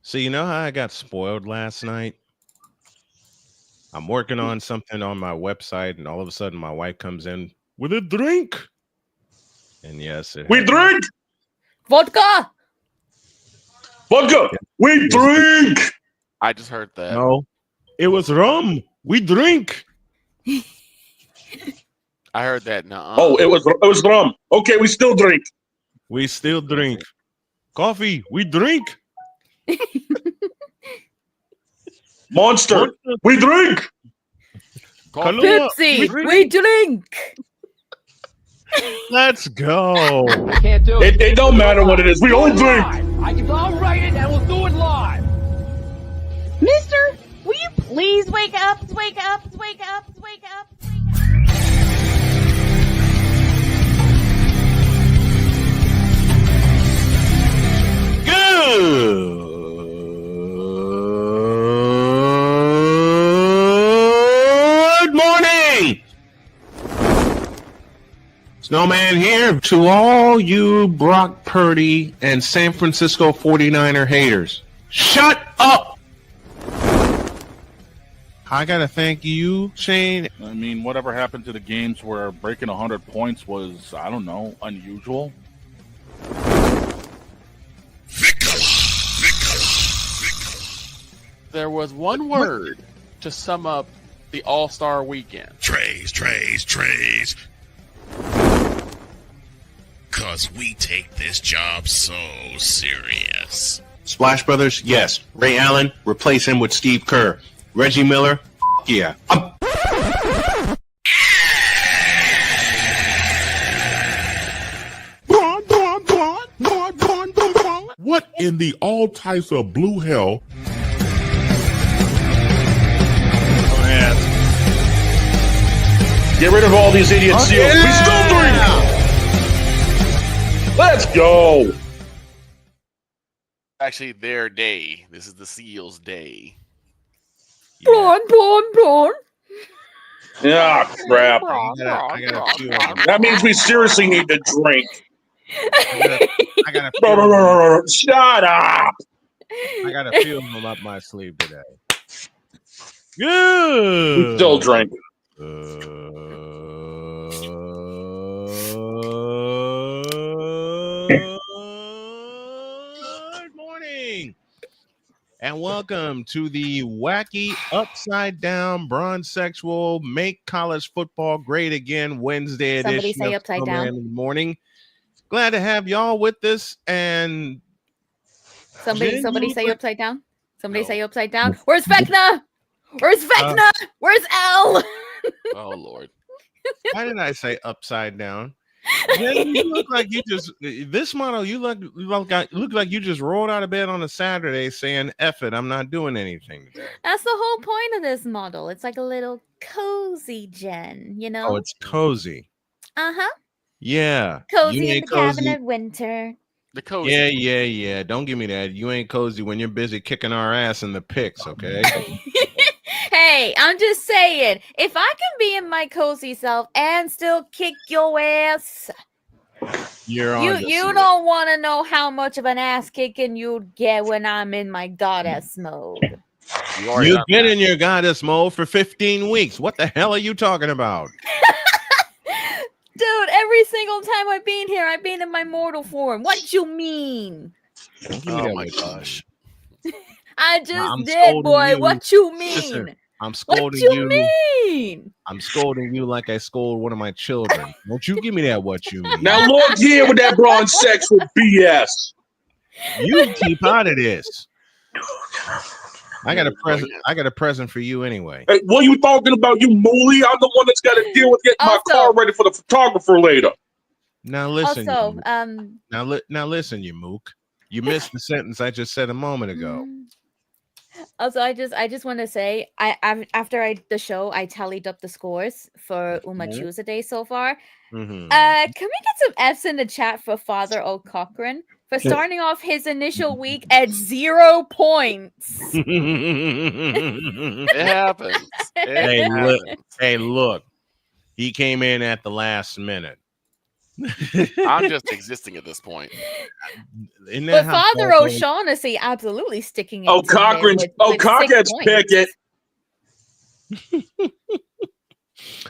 So you know how I got spoiled last night? I'm working on something on my website, and all of a sudden my wife comes in with a drink. And yes, we drink vodka. Vodka. We drink. I just heard that. No, it was rum. We drink. I heard that. No. Oh, it was rum. Okay, we still drink. We still drink. Coffee. We drink. Monster. We drink. Pepsi. We drink. Let's go. Can't do it. It don't matter what it is. We all drink. I'll write it and we'll do it live. Mister, will you please wake up? Wake up. Wake up. Wake up. Good morning. Snowman here to all you Brock Purdy and San Francisco 49er haters. Shut up. I got to thank you, Shane. I mean, whatever happened to the games where breaking 100 points was, I don't know, unusual? There was one word to sum up the All-Star weekend. Trays. Cause we take this job so serious. Splash Brothers, yes. Ray Allen, replace him with Steve Kerr. Reggie Miller, yeah. What in the all types of blue hell? Get rid of all these idiot seals. We still drink. Let's go. Actually, their day. This is the Seals' day. Prawn. Ah, crap. I gotta feel That means we seriously need to drink. I gotta Shut up. I got a feel them up my sleeve today. Good. We still drink. Good morning, and welcome to the wacky upside down Bronsexual Make College Football Great Again Wednesday edition. Somebody say upside down. In the morning. Glad to have y'all with us. And Somebody say upside down. Somebody say upside down. Where's Vecna? Where's L? Oh, Lord. why did I say upside down? Jen, you look like you just this model. You look like you just rolled out of bed on a Saturday saying, "F it, I'm not doing anything today." That's the whole point of this model. It's like a little cozy Jen, you know? Oh, it's cozy. Uh-huh. Yeah. Cozy You in the ain't cozy. cabin at winter. The cozy. Yeah. Don't give me that. You ain't cozy when you're busy kicking our ass in the picks, okay? Hey, I'm just saying, if I can be in my cozy self and still kick your ass, you don't want to know how much of an ass kicking you'd get when I'm in my goddess mode. You've been in your goddess mode for 15 weeks. What the hell are you talking about? Dude, every single time I've been here, I've been in my mortal form. What you mean? Oh my gosh. I just did, boy. You. What you mean? Listen, I'm scolding what you mean? I'm scolding you like I scold one of my children. Don't you give me that what you mean. Now look here with that Bronsexual BS. You keep out of this. I got a present for you anyway. Hey, what are you talking about, you mooly? I'm the one that's got to deal with getting my car ready for the photographer later. Now listen. Also, now listen, you mook. You missed the sentence I just said a moment ago. Also, I just want to say, after the show, I tallied up the scores for Uma Chusa Day so far. Mm-hmm. Can we get some F's in the chat for Father O'Cochran for starting off his initial week at 0 points? It happens. Hey, look. He came in at the last minute. I'm just existing at this point. But Father O'Shaughnessy absolutely sticking it. Cochran's Pickett.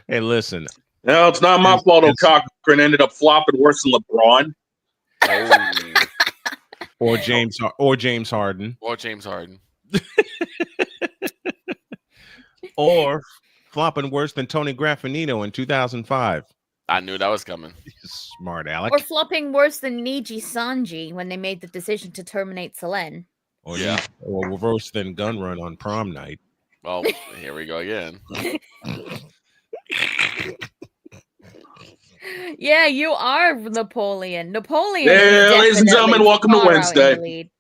Hey, listen. No, it's not my fault. Cochran ended up flopping worse than LeBron. Or James Harden. Or flopping worse than Tony Graffinino in 2005. I knew that was coming. Smart Alec. Or flopping worse than Niji Sanji when they made the decision to terminate Selene. Or worse than Gun Run on prom night. Well, here we go again. Yeah, you are Napoleon. Yeah, ladies and gentlemen, welcome to Wednesday.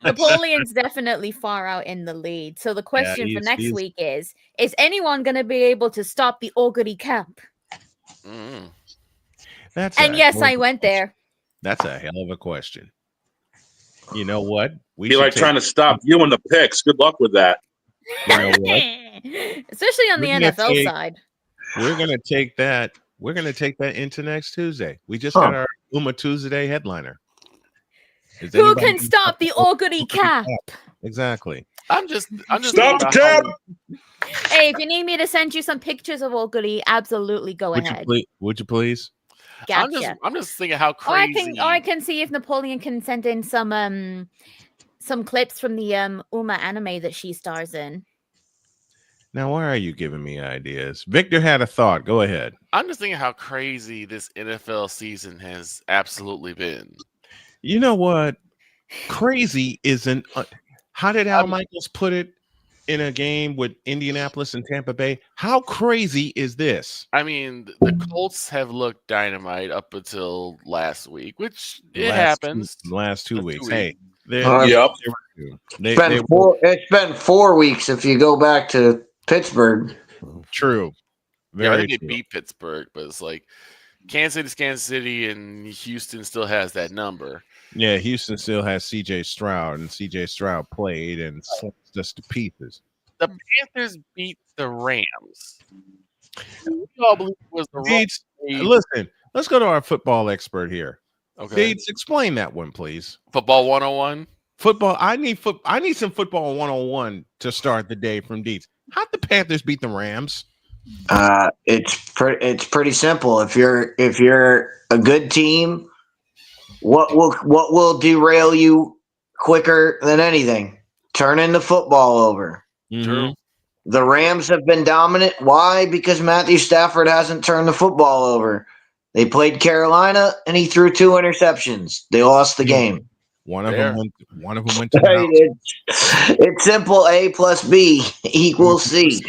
Napoleon's definitely far out in the lead. So the question for next week is anyone going to be able to stop the Ogre camp? I went there. That's a hell of a question. You know what? We like trying to stop you in the picks. Good luck with that. You know what? Especially on the NFL side. We're gonna take that. We're gonna take that into next Tuesday. We just got our Uma Tuesday headliner. Who can stop the Ogre cap? Exactly. I'm just stop the cap. Hey, if you need me to send you some pictures of Ogre, absolutely go ahead. Would you please? Gotcha. I'm just thinking how crazy. I can see if Napoleon can send in some clips from the Uma anime that she stars in. Now, why are you giving me ideas? Victor had a thought. Go ahead. I'm just thinking how crazy this NFL season has absolutely been. You know what? Crazy isn't. How did Al Michaels put it in a game with Indianapolis and Tampa Bay? How crazy is this? I mean, the Colts have looked dynamite up until last week, which happens. Last two weeks. Hey, it's been 4 weeks if you go back to Pittsburgh. True. I think they beat Pittsburgh, but it's like Kansas City, and Houston still has that number. Yeah, Houston still has C.J. Stroud, and C.J. Stroud played and slipped just to pieces. The Panthers beat the Rams. We all believe it was the Deeds, listen, let's go to our football expert here. Okay, Deeds, explain that one, please. Football 101. Football. I need some football 101 to start the day from Deeds. How'd the Panthers beat the Rams? It's pretty simple. If you're a good team, what will derail you quicker than anything? Turning the football over. Mm-hmm. The Rams have been dominant. Why? Because Matthew Stafford hasn't turned the football over. They played Carolina and he threw 2 interceptions. They lost the game. One of them went to it's simple. A plus B equals C.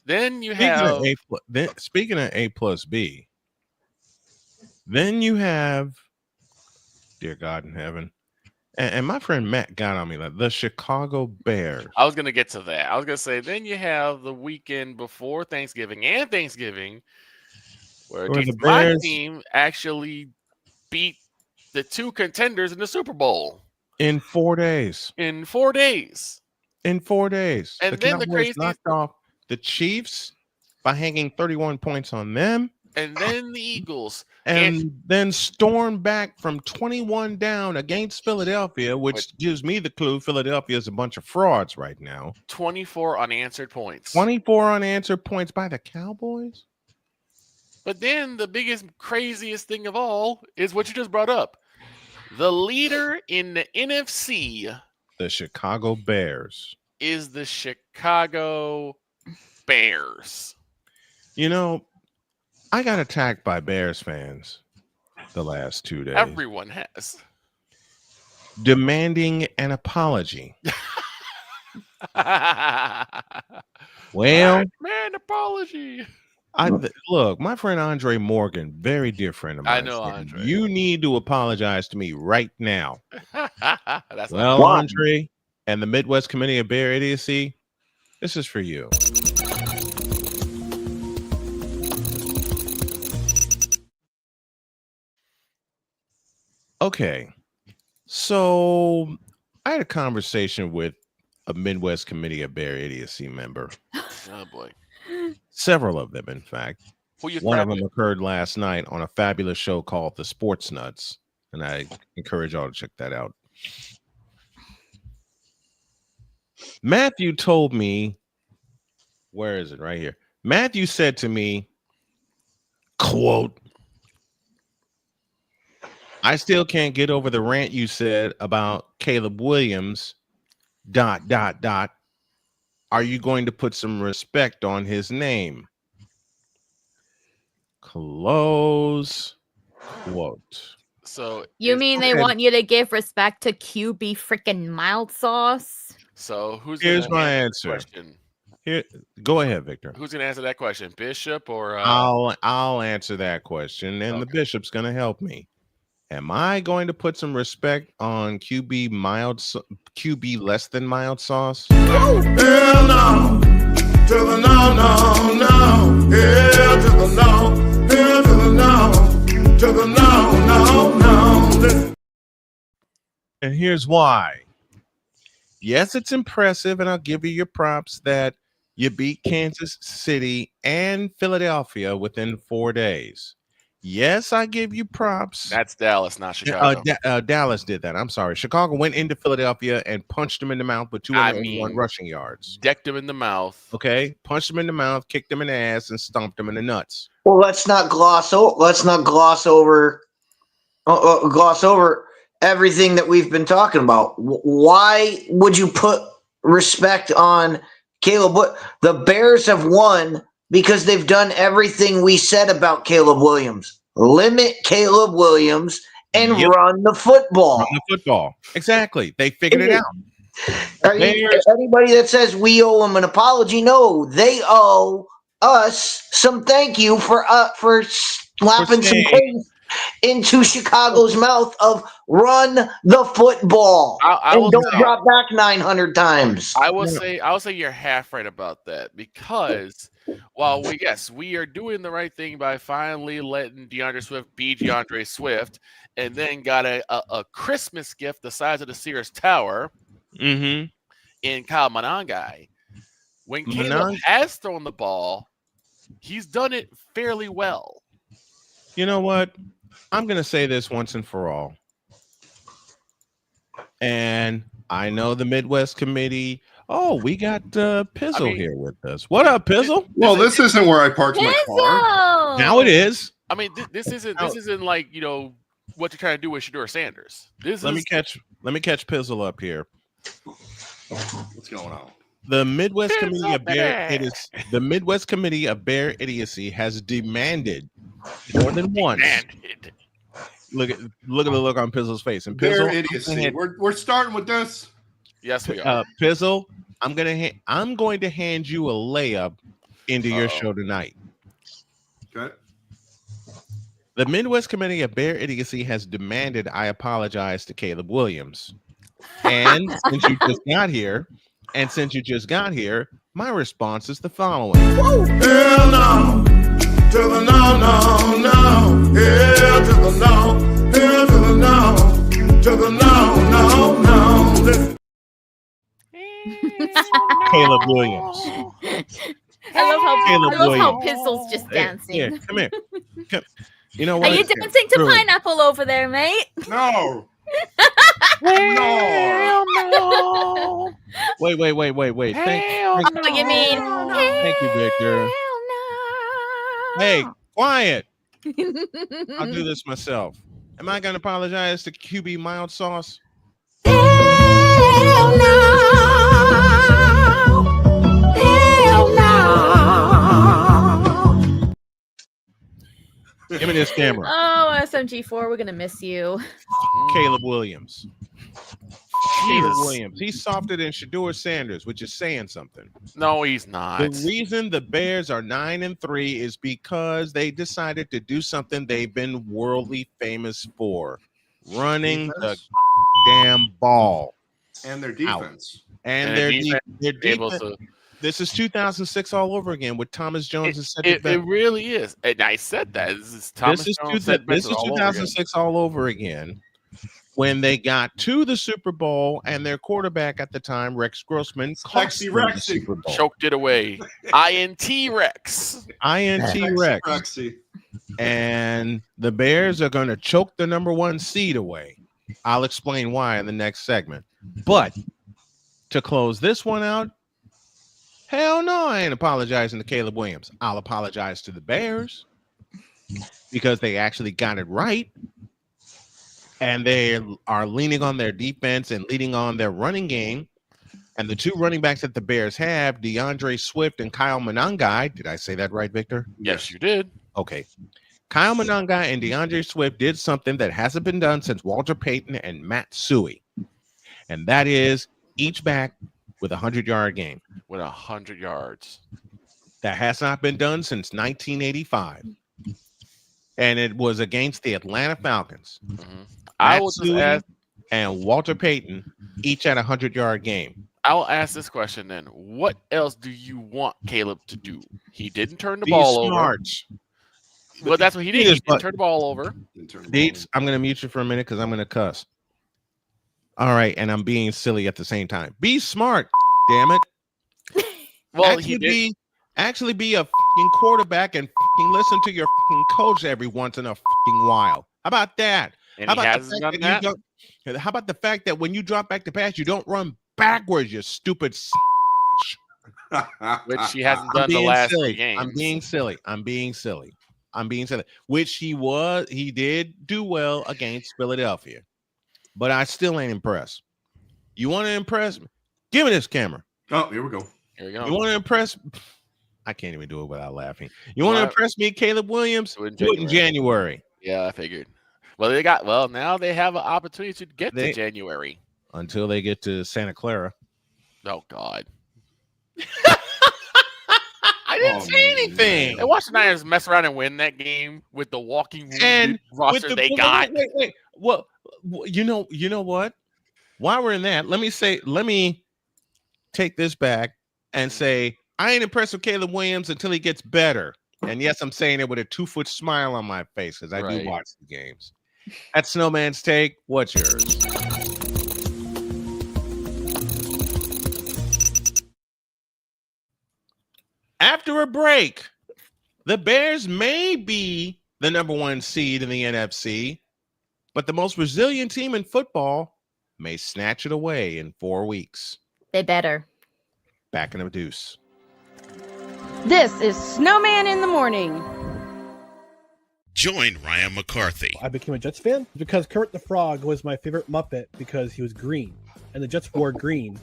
Then you have speaking of A plus B. Then you have, dear God in heaven, and my friend Matt got on me like the Chicago Bears. I was gonna get to that. I was gonna say then you have the weekend before Thanksgiving and Thanksgiving, where my team actually beat the 2 contenders in the Super Bowl in 4 days. In 4 days. And then the crazy knocked off the Chiefs by hanging 31 points on them. And then the Eagles. And then stormed back from 21 down against Philadelphia, which gives me the clue Philadelphia is a bunch of frauds right now. 24 unanswered points. 24 unanswered points by the Cowboys. But then the biggest, craziest thing of all is what you just brought up. The leader in the NFC, the Chicago Bears, is the Chicago Bears. You know, I got attacked by Bears fans the last 2 days. Everyone has. Demanding an apology. Well, man, apology. Look, my friend Andre Morgan, very dear friend of mine. I know Andre. You need to apologize to me right now. That's well, Andre and the Midwest Committee of Bear Idiocy, this is for you. Okay, so I had a conversation with a Midwest Committee of Bear Idiocy member. Oh boy. Several of them, in fact. One of them occurred last night on a fabulous show called The Sports Nuts, and I encourage y'all to check that out. Matthew told me, where is it? Right here. Matthew said to me, quote, I still can't get over the rant you said about Caleb Williams, ... Are you going to put some respect on his name? Close quote. So you mean they want you to give respect to QB freaking mild sauce? So here's my answer. Question? Here, go ahead, Victor. Who's gonna answer that question? Bishop or I'll answer that question, and the Bishop's gonna help me. Am I going to put some respect on QB less than mild sauce? Hell no. To the no, no, no. Hell to the no. Hell to the no. To the no, no, no. And here's why. Yes, it's impressive, and I'll give you your props that you beat Kansas City and Philadelphia within 4 days. Yes, I give you props. That's Dallas, not Chicago. Dallas did that. I'm sorry. Chicago went into Philadelphia and punched him in the mouth with 201 rushing yards. Decked him in the mouth. Okay, punched him in the mouth, kicked him in the ass, and stomped him in the nuts. Well, let's not gloss over everything that we've been talking about. Why would you put respect on Caleb? The Bears have won because they've done everything we said about Caleb Williams. Limit Caleb Williams and run the football. Run the football. Exactly. They figured it out. Anybody that says we owe them an apology, no, they owe us some thank you for slapping some taste into Chicago's mouth of run the football and don't drop back 900 times. I will say you're half right about that, because while we are doing the right thing by finally letting DeAndre Swift be DeAndre Swift, and then got a Christmas gift the size of the Sears Tower in Kyle Monangai. When Caleb has thrown the ball, he's done it fairly well. You know what? I'm going to say this once and for all. And I know the Midwest Committee. Oh, we got Pizzle here with us. What up, Pizzle? Well, this isn't where I parked my car. Now it is. I mean, this isn't like, what you're trying to do with Shedeur Sanders. Let me catch Pizzle up here. What's going on? The Midwest Committee of Bear Idiocy has demanded more than once. Look at the look on Pizzle's face. And Pizzle, Bear Idiocy. We're starting with this. Yes, we are. Pizzle, I'm going to hand you a layup into your show tonight. Okay. The Midwest Committee of Bear Idiocy has demanded I apologize to Caleb Williams. And since you just got here, my response is the following. Hell no. To the no, no, no. Hell to the no. Hell to the no. To the no, no, no. Caleb Williams. I love how Pizzle's just dancing. Here, come here. You know what? Are you dancing to Pineapple over there, mate? No. No. Wait. Thank you, Victor. Hey, quiet. I'll do this myself. Am I going to apologize to QB Mild Sauce? Hell no. Give me this camera. Oh, SMG4, we're going to miss you. Caleb Williams. Caleb Williams. He's softer than Shedeur Sanders, which is saying something. No, he's not. The reason the Bears are 9-3 is because they decided to do something they've been worldly famous for. Running the damn ball. And their defense. And their defense. This is 2006 all over again with Thomas Jones. It really is. And I said that. This is 2006 all over again when they got to the Super Bowl, and their quarterback at the time, Rex Grossman, cost them the Super Bowl. Choked it away. INT Rex. INT Rex. And the Bears are going to choke the number 1 seed away. I'll explain why in the next segment. But to close this one out, hell no, I ain't apologizing to Caleb Williams. I'll apologize to the Bears because they actually got it right. And they are leaning on their defense and leaning on their running game. And the 2 running backs that the Bears have, DeAndre Swift and Kyle Monangai. Did I say that right, Victor? Yes, you did. Okay. Kyle Monangai and DeAndre Swift did something that hasn't been done since Walter Payton and Matt Suhey. And that is each back with a 100-yard game. With 100 yards. That has not been done since 1985. And it was against the Atlanta Falcons. Mm-hmm. I will just ask, and Walter Payton each at a 100-yard game. I will ask this question then. What else do you want Caleb to do? He didn't turn the ball over. Well, that's what he did. He didn't turn the ball over. Deets, I'm going to mute you for a minute because I'm going to cuss. All right, and I'm being silly at the same time. Be smart, damn it. Well, actually be a fucking quarterback and fucking listen to your fucking coach every once in a fucking while. How about that? And how about the fact that when you drop back to pass, you don't run backwards, you stupid which he hasn't done the last 3 games. I'm being silly. Which he did do well against Philadelphia. But I still ain't impressed. You want to impress me? Give me this camera. Oh, here we go. Here we go. You want to impress? I can't even do it without laughing. You want to impress me, Caleb Williams? Do it in January. Yeah, I figured. Well, now they have an opportunity to get to January. Until they get to Santa Clara. Oh, God. I didn't say anything. I watched the Niners mess around and win that game with the walking roster they got. Wait. Well, you know what? While we're in that, let me take this back and say I ain't impressed with Caleb Williams until he gets better. And yes, I'm saying it with a 2-foot smile on my face because I do watch the games. That's Snowman's take. What's yours? After a break, the Bears may be the number 1 seed in the NFC, but the most resilient team in football may snatch it away in 4 weeks. They better. Back in a deuce. This is Snowman in the Morning. Join Ryan McCarthy. I became a Jets fan because Kermit the Frog was my favorite Muppet because he was green, and the Jets wore green.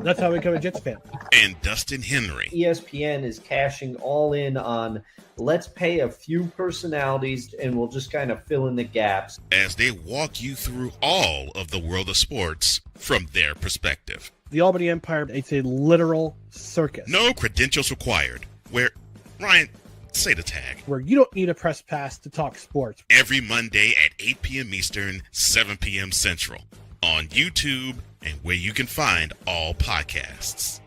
That's how I became a Jets fan. And Dustin Henry. ESPN is cashing all in on let's pay a few personalities and we'll just kind of fill in the gaps. As they walk you through all of the world of sports from their perspective. The Albany Empire, it's a literal circus. No credentials required. Where, Ryan, say the tag. Where you don't need a press pass to talk sports. Every Monday at 8 p.m. Eastern, 7 p.m. Central. On YouTube and where you can find all podcasts.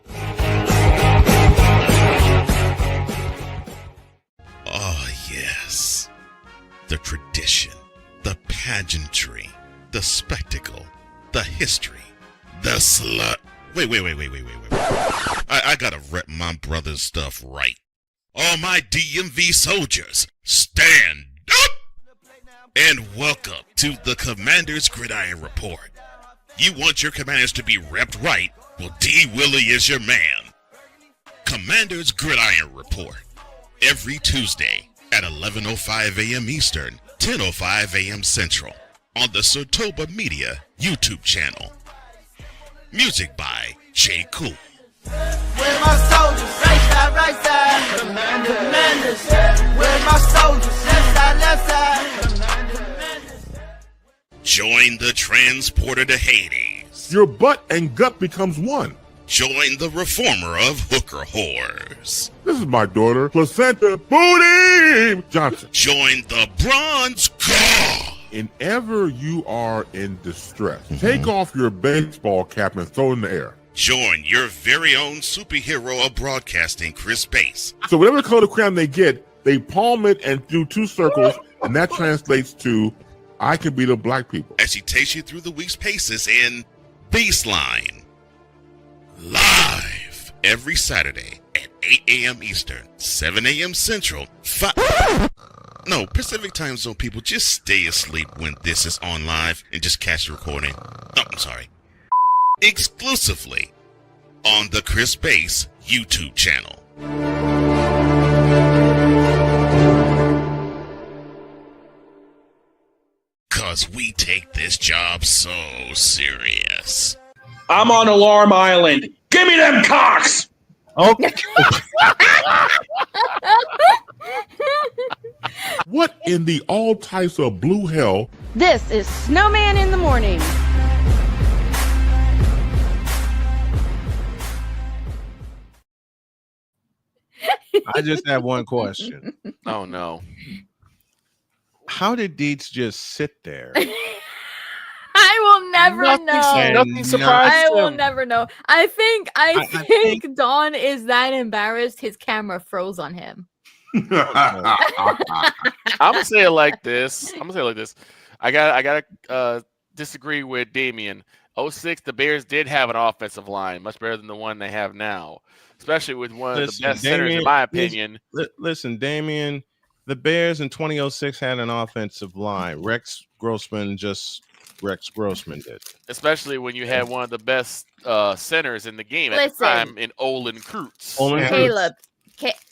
Oh, yes. The tradition, the pageantry, the spectacle, the history, the slut. Wait. I gotta rep my brother's stuff right. All my DMV soldiers, stand up! And welcome to the Commander's Gridiron Report. You want your commanders to be repped right? Well, D. Willie is your man. Commander's Gridiron Report. Every Tuesday at 11:05 a.m. Eastern, 10:05 a.m. Central. On the Sotoba Media YouTube channel. Music by J. Cool. Where my soldiers, right side, commanders. Where my soldiers, left side. Join the transporter to Hades. Your butt and gut becomes one. Join the reformer of hooker whores. This is my daughter, Placenta Booty Johnson. Join the Bronze God. Whenever you are in distress, take off your baseball cap and throw it in the air. Join your very own superhero of broadcasting, Chris Bass. So whatever color crayon they get, they palm it and do 2 circles, and that translates to I can be the black people. As she takes you through the week's paces in Baseline. Live every Saturday at 8 a.m. Eastern, 7 a.m. Central, Pacific Time Zone people, just stay asleep when this is on live and just catch the recording. Oh, I'm sorry. Exclusively on the Chris Base YouTube channel. Cause we take this job so serious. I'm on Alarm Island. Give me them cocks! Okay. What in the all types of blue hell? This is Snowman in the Morning. I just have one question. Oh no. How did Deets just sit there? I will never know. Nothing surprised I will him. never know. I think Don is that embarrassed his camera froze on him. I'm gonna say it like this. I gotta disagree with Damien. 06, the Bears did have an offensive line, much better than the one they have now, especially with one of the best centers, in my opinion. Listen, Damien, the Bears in 2006 had an offensive line. Rex Grossman did. Especially when you had one of the best centers in the game at the time in Olin Kreutz. Caleb.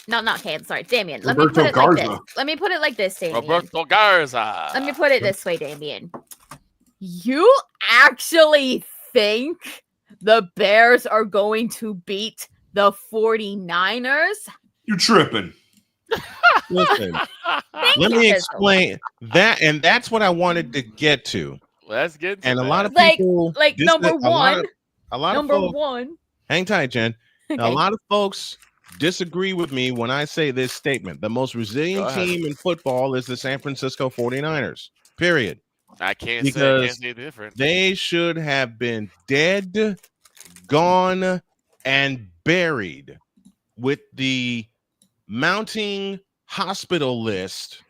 Not Caleb. Sorry, Damien. Let me put it like this, Damien. Roberto Garza. Let me put it this way, Damien. You actually think the Bears are going to beat the 49ers? You tripping. Listen, let me explain that, and that's what I wanted to get to. Let's get to and that. A lot of people, number one. A lot number of folks, one. Hang tight, Jen. Okay. A lot of folks disagree with me when I say this statement. The most resilient team in football is the San Francisco 49ers. Period. I can't say different. They should have been dead, gone, and buried with the mounting hospital list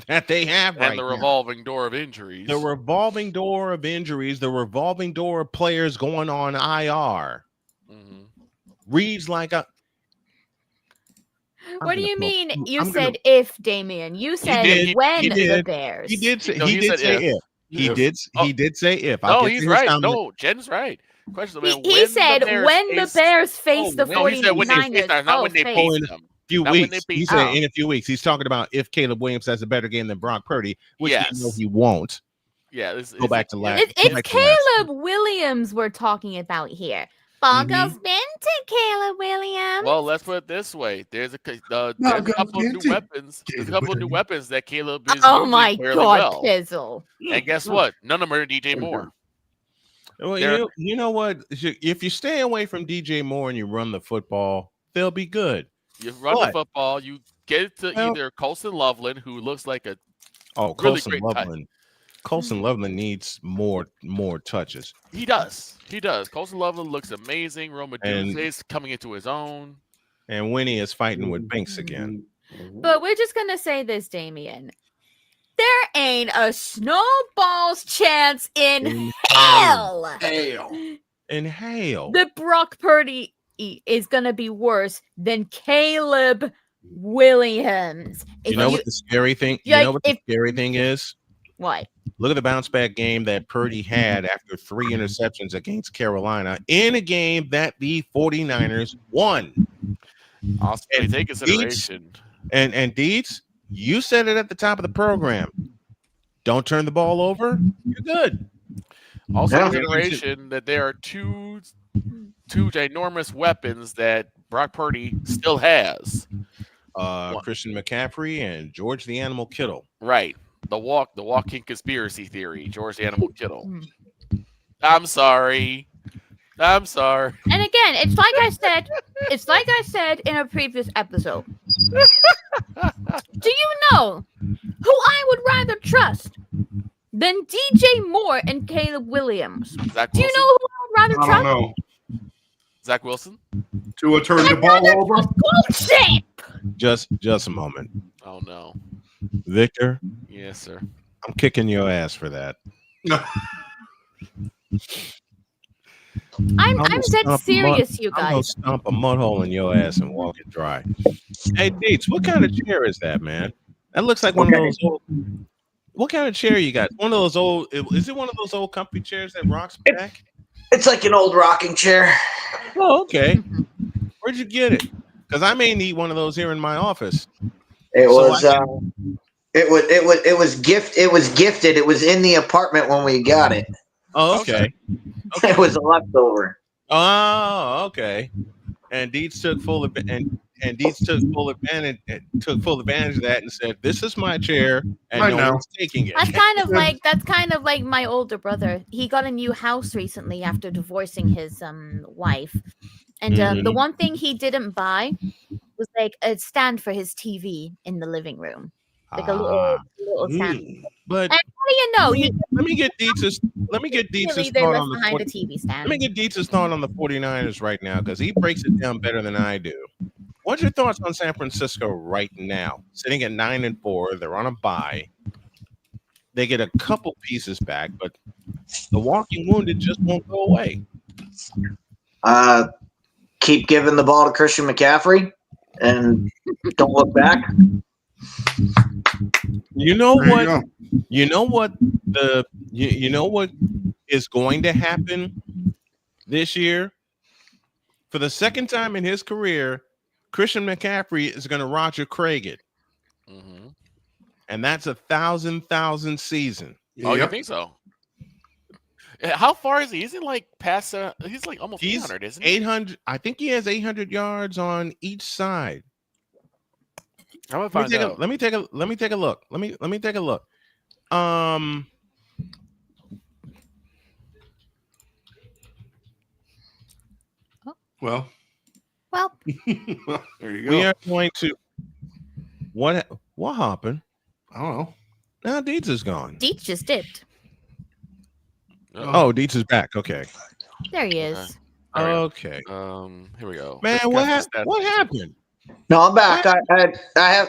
that they have right now. And the revolving door of injuries. The revolving door of injuries, the revolving door of players going on IR. Mm-hmm. Reads like a... What do you mean? You said if, Damien. You said when the Bears. He did say if. He did say if. No, he's right. No, Jen's right. Question, he said when the Bears face the 49ers. He said when they face them, not when they face them. Few weeks. He said in a few weeks. He's talking about if Caleb Williams has a better game than Brock Purdy, which we know he won't. Yeah, go back to last. It's Caleb Williams we're talking about here. Bongos been to Caleb Williams. Well, let's put it this way: there's a couple of new weapons. There's a couple of new weapons that Caleb is. Oh my God, well. Pizzle! And guess what? None of them are DJ Moore. Well, you know what? If you stay away from DJ Moore and you run the football, they'll be good. You run the football, you get it to either Colson Loveland, who looks like a really Colson great Loveland. Colson Loveland needs more touches. He does. Colson Loveland looks amazing. Roma is coming into his own. And Winnie is fighting with Binks again. But we're just gonna say this, Damien. There ain't a snowball's chance in hell. In hell. That Brock Purdy is gonna be worse than Caleb Williams. You know what the scary thing? You know what the scary thing is? What? Look at the bounce back game that Purdy had after 3 interceptions against Carolina in a game that the 49ers won. Also, take consideration. And Deeds, you said it at the top of the program. Don't turn the ball over. You're good. Also, consideration that there are two ginormous weapons that Brock Purdy still has. Christian McCaffrey and George the Animal Kittle. Right. The walking conspiracy theory, George the Animal Kittle. I'm sorry. And again, it's like I said in a previous episode. Do you know who I would rather trust than DJ Moore and Caleb Williams? Do you know who I would rather trust? I don't know. Zach Wilson? To turn the ball over? Just a moment. Oh no. Victor. Yes, sir. I'm kicking your ass for that. I'm dead serious, you I'm gonna guys. stomp a mud hole in your ass and walk it dry. Hey, Deets, what kind of chair is that, man? That looks like one of those old. What kind of chair you got? One of those old. Is it one of those old comfy chairs that rocks back? It's like an old rocking chair. Oh, okay. Where'd you get it? Because I may need one of those here in my office. It was gifted. It was in the apartment when we got it. Oh, okay. It was a leftover. Oh, okay. And Deets took full advantage of that and said, "This is my chair, and no one's taking it." That's kind of like my older brother. He got a new house recently after divorcing his wife, and the one thing he didn't buy was like a stand for his TV in the living room, like a little stand. But and what do you know? Let me get Dietz's thought on the behind a TV stand. Let me get Dietz's thought on the 49ers right now, because he breaks it down better than I do. What's your thoughts on San Francisco right now? Sitting at 9-4, they're on a bye. They get a couple pieces back, but the walking wounded just won't go away. Keep giving the ball to Christian McCaffrey and don't look back. You know what? You know what is going to happen this year? For the second time in his career, Christian McCaffrey is going to Roger Craig it. Mm-hmm. And that's 1,000 season. Oh, you think so? How far is he? Is he like past? He's like almost 800, isn't he? 800. I think he has 800 yards on each side. I'm gonna find out. Let me take a look. Let me take a look. Well, there you go. We are going to. What happened? I don't know. Now Dietz is gone. Dietz just dipped. Oh, Dietz is back. Okay. There he is. Okay. Here we go. Man, what happened? No, I'm back. I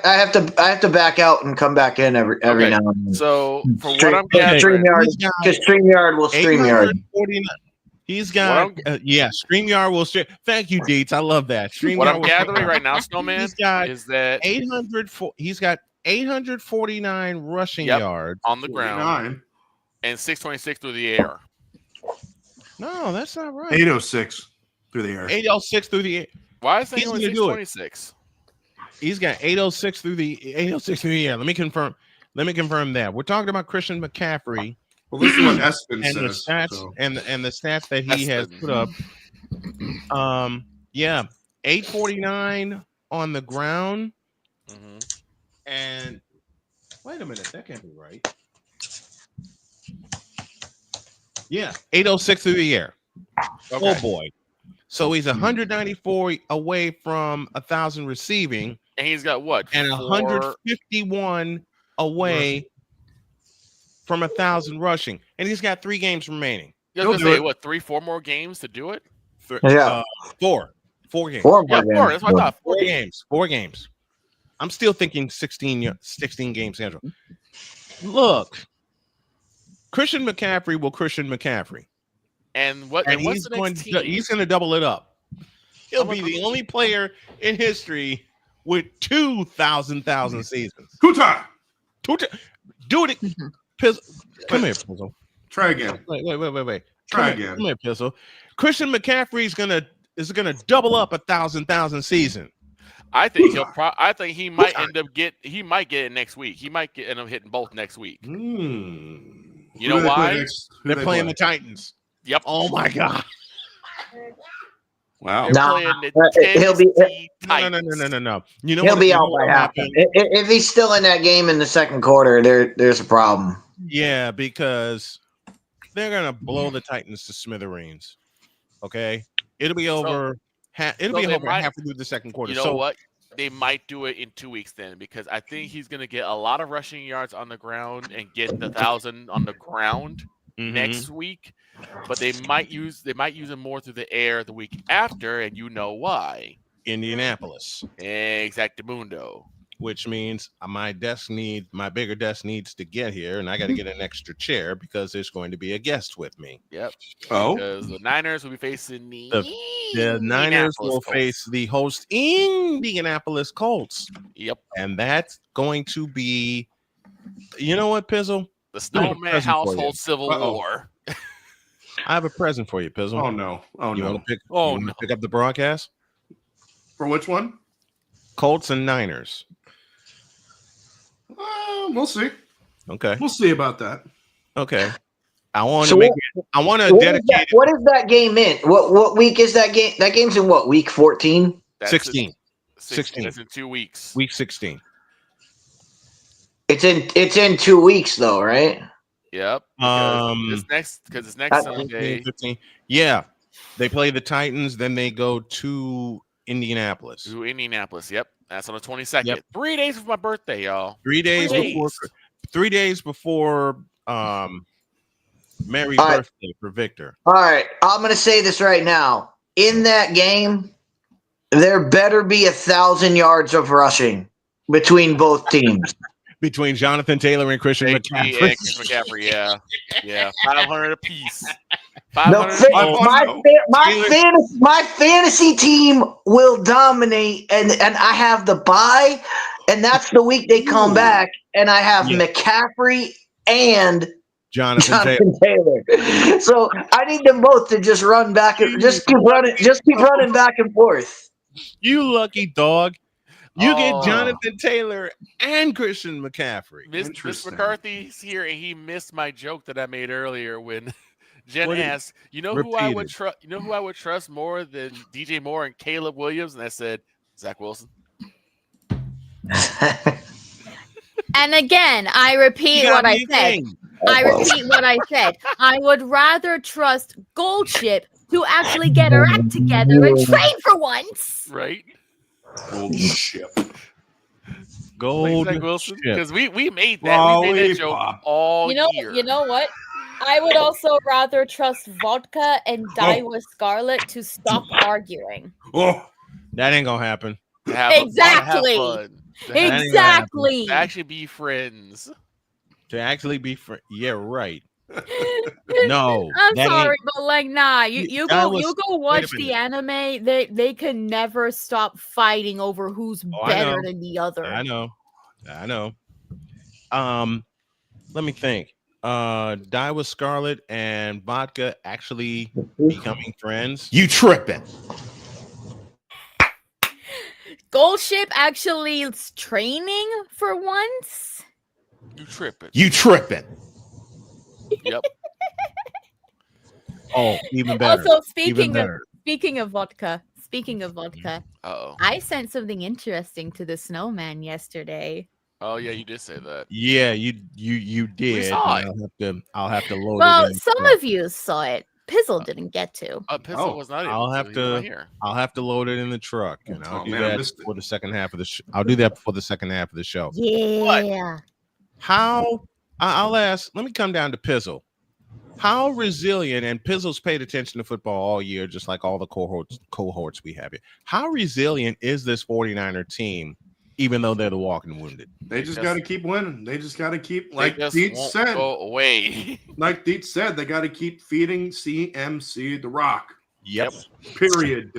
have to back out and come back in every now and then. So for what I'm gathering, because StreamYard will StreamYard. He's got StreamYard will stream. Thank you, Dietz. I love that. StreamYard. What I'm gathering right now, Snowman, is that 800. He's got 849 rushing yards on the ground and 626 through the air. No, that's not right. 806 through the air. 806 through the air. Why is he only 626? He's got 806 through the air. Let me confirm that. We're talking about Christian McCaffrey. Well, this is what Espen and says. The stats, so. and the stats that he has put up. 849 on the ground. Mm-hmm. And wait a minute, that can't be right. Yeah, 806 through the air. Okay. Oh boy. So he's 194 away from 1,000 receiving. And he's got what? And 151 away from 1,000 rushing. And he's got 3 games remaining. You're going to say, what, 3-4 more games to do it? 4 games. 4 yeah, 4. That's what I thought. 4 games. I'm still thinking 16 game schedule. Look, Christian McCaffrey will Christian McCaffrey. And what's the next team? He's going to double it up. He'll be the only player in history with 2,000 seasons. Two-time. Do it. Come here, Pizzle. Try again. Wait. Try again. Come here, Pizzle. Christian McCaffrey is gonna double up 1,000 season. I think he might end up get it next week. He might end up hitting both next week. You know why? They're playing the Titans. Yep. Oh my God. Wow. No. No. You know he'll be out by half. If he's still in that game in the second quarter, there's a problem. Yeah, because they're gonna blow the Titans to smithereens. Okay, it'll be over. Halfway through the second quarter. You know what? They might do it in 2 weeks then, because I think he's gonna get a lot of rushing yards on the ground and get 1,000 on the ground next week. But they might use him more through the air the week after, and you know why? Indianapolis. Exactamundo. which means my bigger desk needs to get here, and I got to get an extra chair because there's going to be a guest with me. Yep. Oh, Because the Niners will be facing the Niners will face the host Indianapolis Colts. Yep. And that's going to be, you know what, Pizzle? The Snowman household civil war. I have a present for you, Pizzle. Oh no! Oh you no! Want to pick up the broadcast? For which one? Colts and Niners. We'll see. Okay. We'll see about that. Okay. I want to dedicate. What is that game in? What week is that game? That game's in what week? 14? 16. 16. That's in 2 weeks. Week 16. It's in 2 weeks though, right? Yep. Because it's next Sunday. 15. Yeah. They play the Titans, then they go to Indianapolis. Yep. That's on the 22nd. Yep. 3 days for my birthday, y'all. 3 days before 3 days before Mary's birthday for Victor. All right. I'm gonna say this right now. In that game, there better be 1,000 yards of rushing between both teams. Between Jonathan Taylor and Christian McCaffrey. Yeah. 500 apiece. No, my fantasy team will dominate, and I have the bye, and that's the week they come back, and I have McCaffrey and Jonathan Taylor. So I need them both to just run back and just keep running back and forth. You lucky dog. You get Jonathan Taylor and Christian McCaffrey. Mr. McCarthy's here, and he missed my joke that I made earlier when Jen asked, who I would trust? You know who I would trust more than DJ Moore and Caleb Williams? And I said, Zach Wilson. And again, I repeat what I said. I would rather trust Goldship to actually get her act together and train for once. Right. Gold ship. Gold Zach Wilson. Because we made that. We made that joke all year. You know what? I would also rather trust Vodka and Daiwa Scarlet to stop arguing. Oh, that ain't gonna happen. Exactly. To actually be friends. Yeah, right. No, I'm sorry, but you go watch the anime. They can never stop fighting over who's better than the other. I know. Let me think. Daiwa Scarlet and Vodka actually becoming friends. You tripping? Goldship actually is training for once. You tripping? Yep. Oh, even better. Also, speaking of vodka, Uh-oh. I sent something interesting to the Snowman yesterday. Oh yeah, you did say that. Yeah, you did. We saw it. I'll have to load it. Well, some of you saw it. Pizzle didn't get to. Pizzle was not able I'll have to load it in the truck, and I'll do that for the second half of the show. I'll do that before the second half of the show. Yeah. I'll ask. Let me come down to Pizzle. How resilient, and Pizzle's paid attention to football all year, just like all the cohorts we have here. How resilient is this 49er team, even though they're the walking wounded? They just got to keep winning. They just got to keep, like Deets said. Go away. Like Deets said, they got to keep feeding CMC the rock. Yep. Period.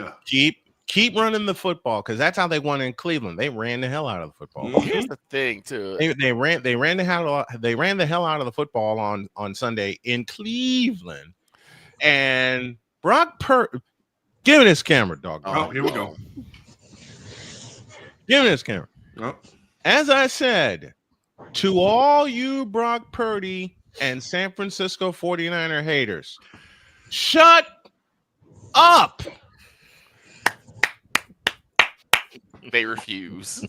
Keep running the football, because that's how they won in Cleveland. They ran the hell out of the football. Mm-hmm. Here's the thing, too. They ran the hell out of the football on Sunday in Cleveland. And Brock give me this camera, dog. Oh, here we go. Give me this camera. Oh. As I said, to all you Brock Purdy and San Francisco 49er haters, shut up. They refuse.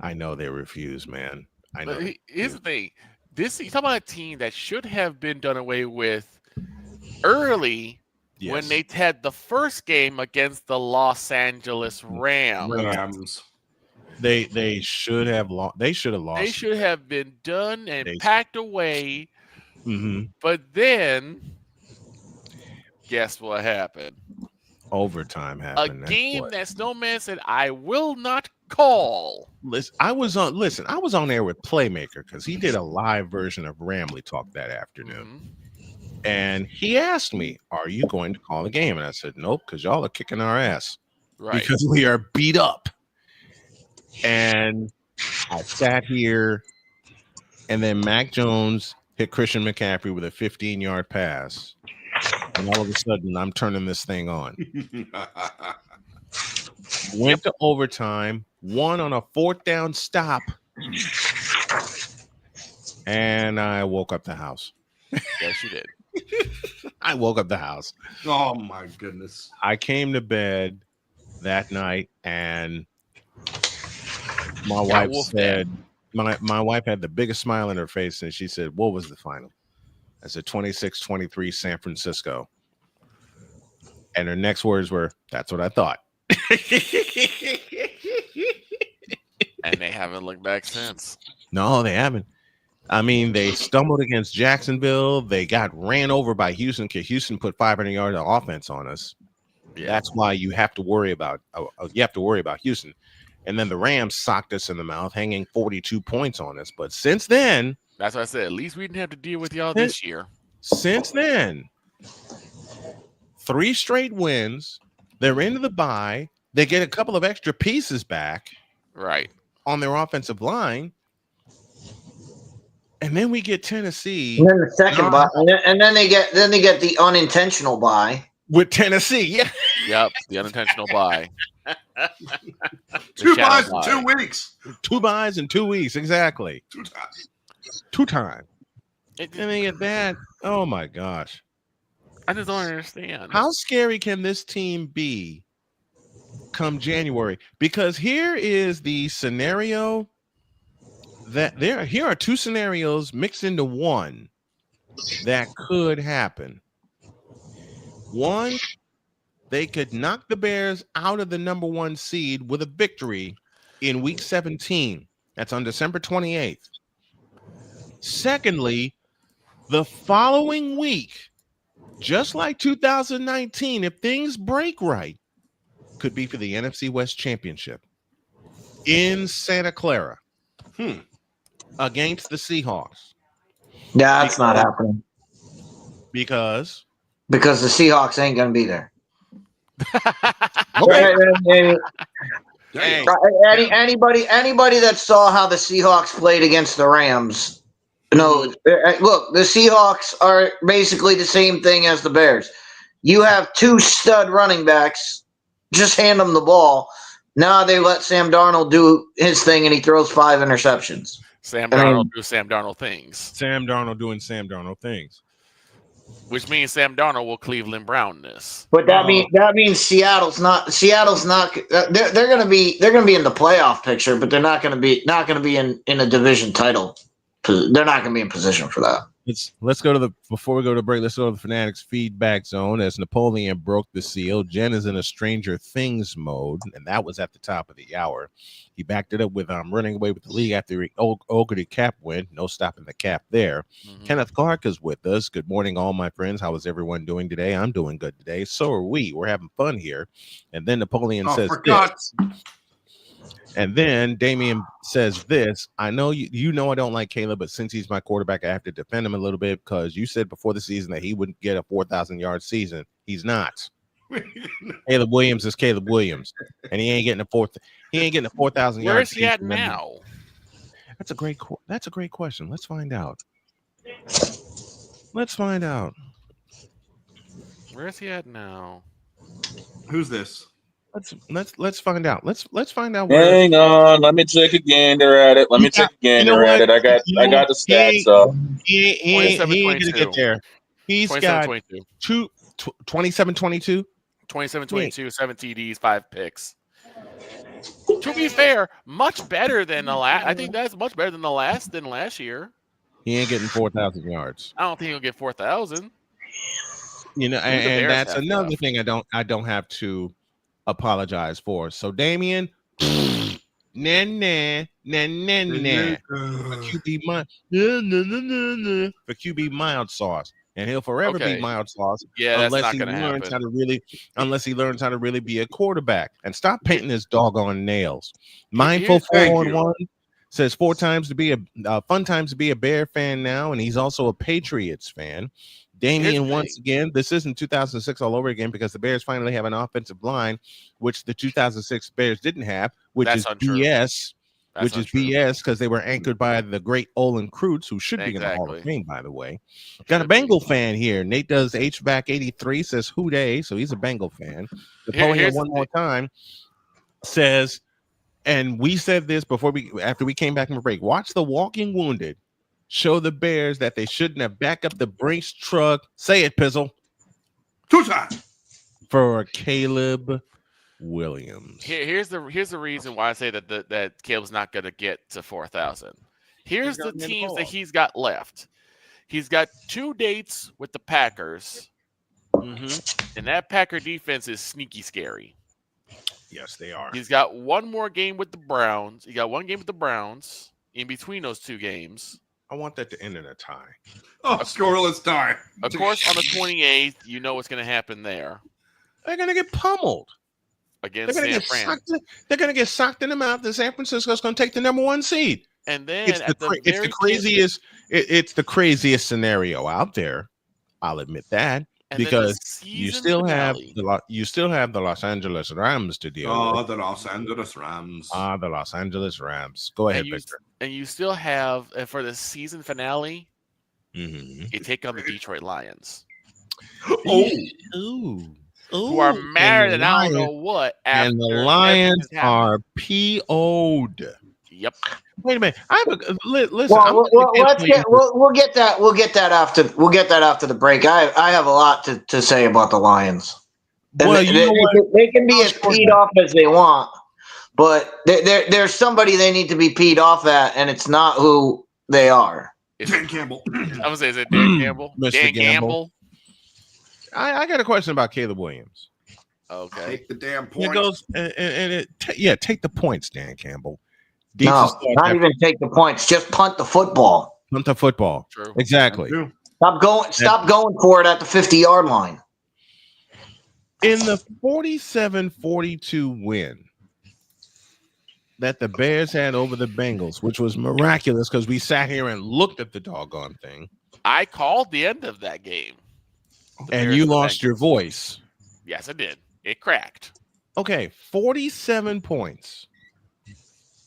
I know they refuse, man. I know. But here's the thing. You talk about a team that should have been done away with early when they had the first game against the Los Rams. They should have lost. They should have lost. They should have been done and packed away. Mm-hmm. But then, guess what happened? Overtime happened. A game that Snowman said, I will not call. Listen, I was on air with Playmaker because he did a live version of Ramley Talk that afternoon. And he asked me, are you going to call the game? And I said, nope, because y'all are kicking our ass. Right. Because we are beat up. And I sat here, and then Mac Jones hit Christian McCaffrey with a 15-yard pass. And all of a sudden, I'm turning this thing on. Went to overtime, won on a 4th down stop, and I woke up the house. Yes, you did. I woke up the house. Oh, my goodness. I came to bed that night, and my wife said, my wife had the biggest smile on her face, and she said, what was the final? I said 26-23 San Francisco. And her next words were, that's what I thought. And they haven't looked back since. No, they haven't. I mean, they stumbled against Jacksonville. They got ran over by Houston because Houston put 500 yards of offense on us. Yeah. That's why you have to worry about Houston. And then the Rams socked us in the mouth, hanging 42 points on us. But since then, that's what I said. At least we didn't have to deal with y'all this year. Since then, 3 straight wins. They're into the bye. They get a couple of extra pieces back, right, on their offensive line. And then we get Tennessee. And then the second bye, and then they get the unintentional bye with Tennessee. Yeah. Yep, the unintentional bye. 2 buys in 2 weeks. 2 buys in 2 weeks, exactly. 2 times. 2 times. And they get that. Oh my gosh. I just don't understand. How scary can this team be come January? Because here is the scenario that here are 2 scenarios mixed into one that could happen. One, they could knock the Bears out of the number 1 seed with a victory in week 17. That's on December 28th. Secondly, the following week, just like 2019, if things break right, could be for the NFC West Championship in Santa Clara against the Seahawks. That's not happening. Because the Seahawks ain't going to be there. Anybody that saw how the Seahawks played against the Rams, look, the Seahawks are basically the same thing as the Bears. You have 2 stud running backs, just hand them the ball. Now they let Sam Darnold do his thing, and he throws 5 interceptions. Sam Darnold do Sam Darnold things. Sam Darnold doing Sam Darnold things. Which means Sam Darnold will Cleveland Brown this. But that means Seattle's not. They're going to be in the playoff picture, but they're not going to be in a division title. They're not going to be in position for that. Let's go to before we go to break. Let's go to the Fanatics feedback zone. As Napoleon broke the seal, Jen is in a Stranger Things mode, and that was at the top of the hour. He backed it up with running away with the league after Ogerty Cap win. No stopping the cap there. Kenneth Clark is with us. Good morning, all my friends. How is everyone doing today? I'm doing good today. So are we. We're having fun here. And then Napoleon says this. And then Damian says this. I know you know I don't like Caleb, but since he's my quarterback, I have to defend him a little bit because you said before the season that he wouldn't get a 4,000-yard season. He's not. Caleb Williams is Caleb Williams, and he ain't getting a 4,000 yards. Where is he at now? That's a great question. Let's find out. Where is he at now? Who's this? Let's find out. Let's find out. Hang on, let me take a gander at it. I got the stats up. He ain't gonna get there. He's got 27-22. 27-22, 7 TDs, 5 picks. To be fair, much better than the last. I think that's much better than last year. He ain't getting 4,000 yards. I don't think he'll get 4,000. You know, and that's another thing I don't have to apologize for. So Damian, for QB mild sauce. and he'll forever be Miles Sauce. Yeah, that's not he going to learns happen. unless he learns how to really be a quarterback and stop painting his doggone nails. Mindful 411 says 4 times to be a fun times to be a Bear fan now, and he's also a Patriots fan. Damian, once again, this isn't 2006 all over again because the Bears finally have an offensive line, which the 2006 Bears didn't have, which is BS. Which is BS because they were anchored by the great Olin Kreutz, who should be in the Hall of Fame, by the way. Got a Bengal fan here. Nate does HVAC 83 says who dey, so he's a Bengal fan. Napoleon one more time says, and we said this after we came back from break. Watch the Walking Wounded show the Bears that they shouldn't have backed up the Brinks truck. Say it, Pizzle. 2 times for Caleb Williams. Here's the reason why I say that Caleb's not going to get to 4,000. Here's the teams that he's got left. He's got 2 dates with the Packers, and that Packer defense is sneaky scary. Yes, they are. He's got 1 more game with the Browns. He got 1 game with the Browns in between those 2 games. I want that to end in a tie. Oh, scoreless tie. Of course, on the 28th, you know what's going to happen there. They're going to get pummeled. Against San Fran. They're going to get socked in the mouth. The San Francisco's going to take the number 1 seed. And then it's the craziest scenario out there. I'll admit that, because you still have the Los Angeles Rams to deal with. The Los Angeles Rams. The Los Angeles Rams. Go ahead, Victor. And you still have for the season finale, you take on the Detroit Lions. Who are married and I don't know what. And the Lions are PO'd. Yep. Wait a minute. I have a listen. We'll get that after the break. I have a lot to say about the Lions. Well, they can be as peed off as they want, but there's somebody they need to be peed off at, and it's not who they are. Dan Campbell. I would say, is it Dan Campbell? Mr. Dan Gamble. I got a question about Caleb Williams. Okay. Take the damn points. It goes take the points, Dan Campbell. Not even take the points. Just punt the football. Punt the football. True. Exactly. Stop going for it at the 50-yard line. In the 47-42 win that the Bears had over the Bengals, which was miraculous because we sat here and looked at the doggone thing. I called the end of that game. And you lost your voice. Yes, I did. It cracked. Okay, 47 points.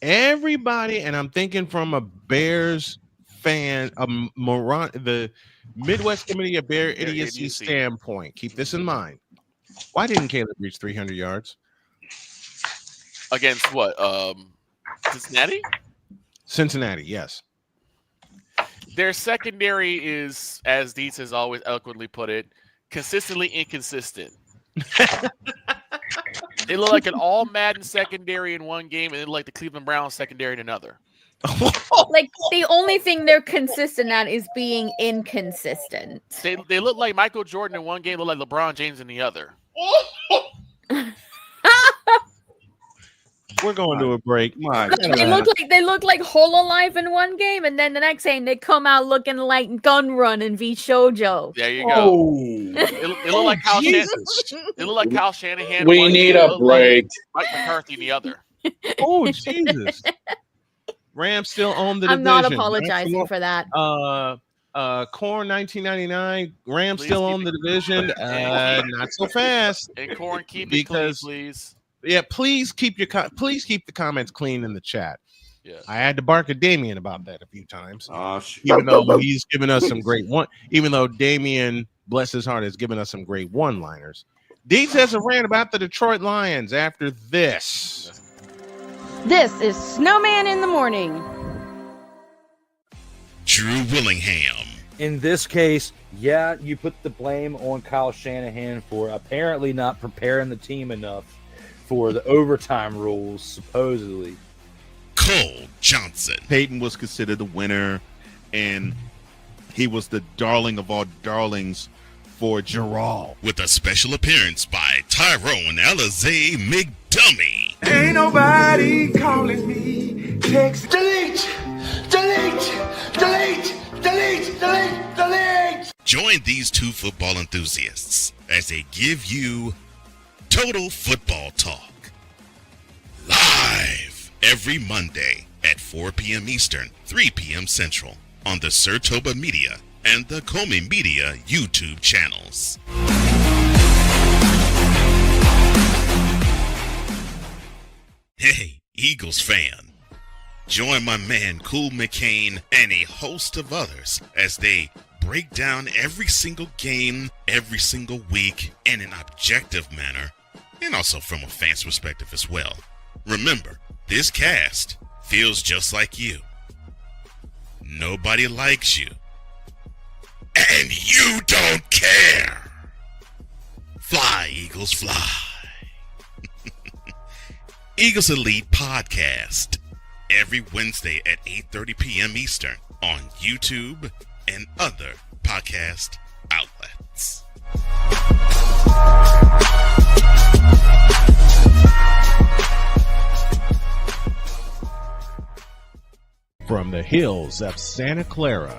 Everybody, and I'm thinking from a Bears fan, the Midwest Committee of Bear Idiocy standpoint. Keep this in mind. Why didn't Caleb reach 300 yards? Against what? Cincinnati? Cincinnati, yes. Their secondary is, as Dietz has always eloquently put it, consistently inconsistent. They look like an all Madden secondary in one game, and they look like the Cleveland Browns secondary in another. Like the only thing they're consistent at is being inconsistent. They look like Michael Jordan in one game, look like LeBron James in the other. We're going to a break. They look like Hololive in one game, and then the next game they come out looking like Gun Run and V Shoujo. There you go. It look like Kyle Shanahan. We need a break. Mike McCarthy in the other. Oh Jesus! Rams still own the division. I'm not apologizing for that. Corn 1999. Rams still own the division. Not so fast. And Corn, keep it clean, please. Yeah, please keep the comments clean in the chat. Yeah. I had to bark at Damien about that a few times. Even though he's given us some great even though Damien, bless his heart, has given us some great one-liners. Deeds has a rant about the Detroit Lions after this. This is Snowman in the Morning. Drew Willingham. In this case, yeah, you put the blame on Kyle Shanahan for apparently not preparing the team enough for the overtime rules, supposedly. Cole Johnson. Peyton was considered the winner, and he was the darling of all darlings for Gerald. With a special appearance by Tyrone Alizé McDummy. Ain't nobody calling me. Text delete, delete, delete, delete, delete, delete. Join these two football enthusiasts as they give you Total Football Talk. Live every Monday at 4 p.m. Eastern, 3 p.m. Central on the Sertoba Media and the Comey Media YouTube channels. Hey, Eagles fan. Join my man Cool McCain and a host of others as they break down every single game, every single week in an objective manner, and also from a fan's perspective as well. Remember, this cast feels just like you. Nobody likes you. And you don't care. Fly, Eagles, fly. Eagles Elite Podcast. Every Wednesday at 8:30 p.m. Eastern on YouTube and other podcast outlets. From the hills of Santa Clara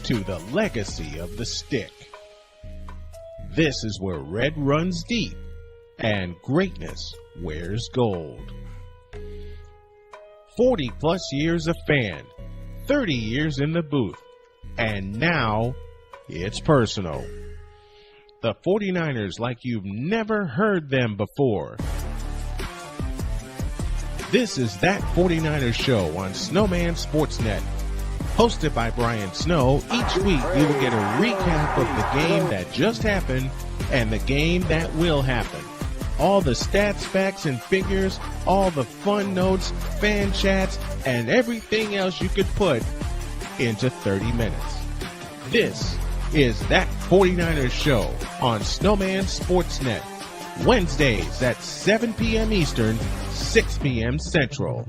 to the legacy of the stick, this is where red runs deep and greatness wears gold. 40 plus years of fan, 30 years in the booth, and now it's personal. The 49ers like you've never heard them before. This is That 49ers Show on Snowman Sportsnet. Hosted by Brian Snow, each week you will get a recap of the game that just happened and the game that will happen. All the stats, facts, and figures, all the fun notes, fan chats, and everything else you could put into 30 minutes. This is That 49ers Show on Snowman Sportsnet. Wednesdays at 7 p.m. Eastern, 6 p.m. Central.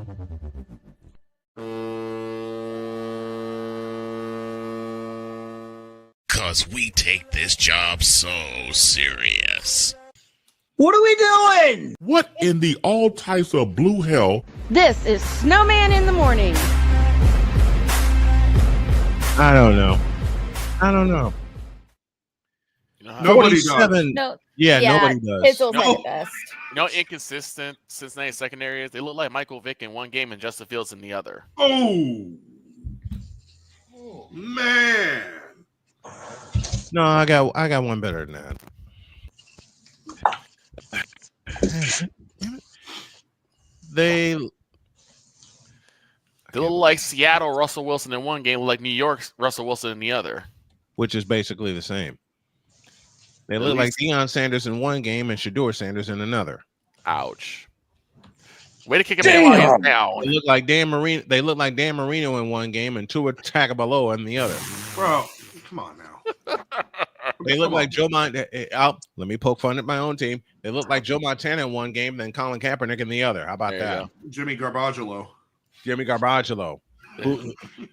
Cause we take this job so serious. What are we doing? What in the all types of blue hell? This is Snowman in the Morning. I don't know. Nobody does. No. Yeah, nobody does. His will say the best. You know, inconsistent Cincinnati secondary is. They look like Michael Vick in one game and Justin Fields in the other. Oh man. No, I got one better than that. They look like Seattle Russell Wilson in one game, look like New York Russell Wilson in the other. Which is basically the same. They look like Deion Sanders in one game and Shedeur Sanders in another. Ouch. Way to kick him in while he's down. They look like Dan Marino. They look like Dan Marino in one game and Tua Tagovailoa in the other. Bro, come on now. They look like Joe Montana. Let me poke fun at my own team. They look like Joe Montana in one game, then Colin Kaepernick in the other. How about that? Jimmy Garbaggio.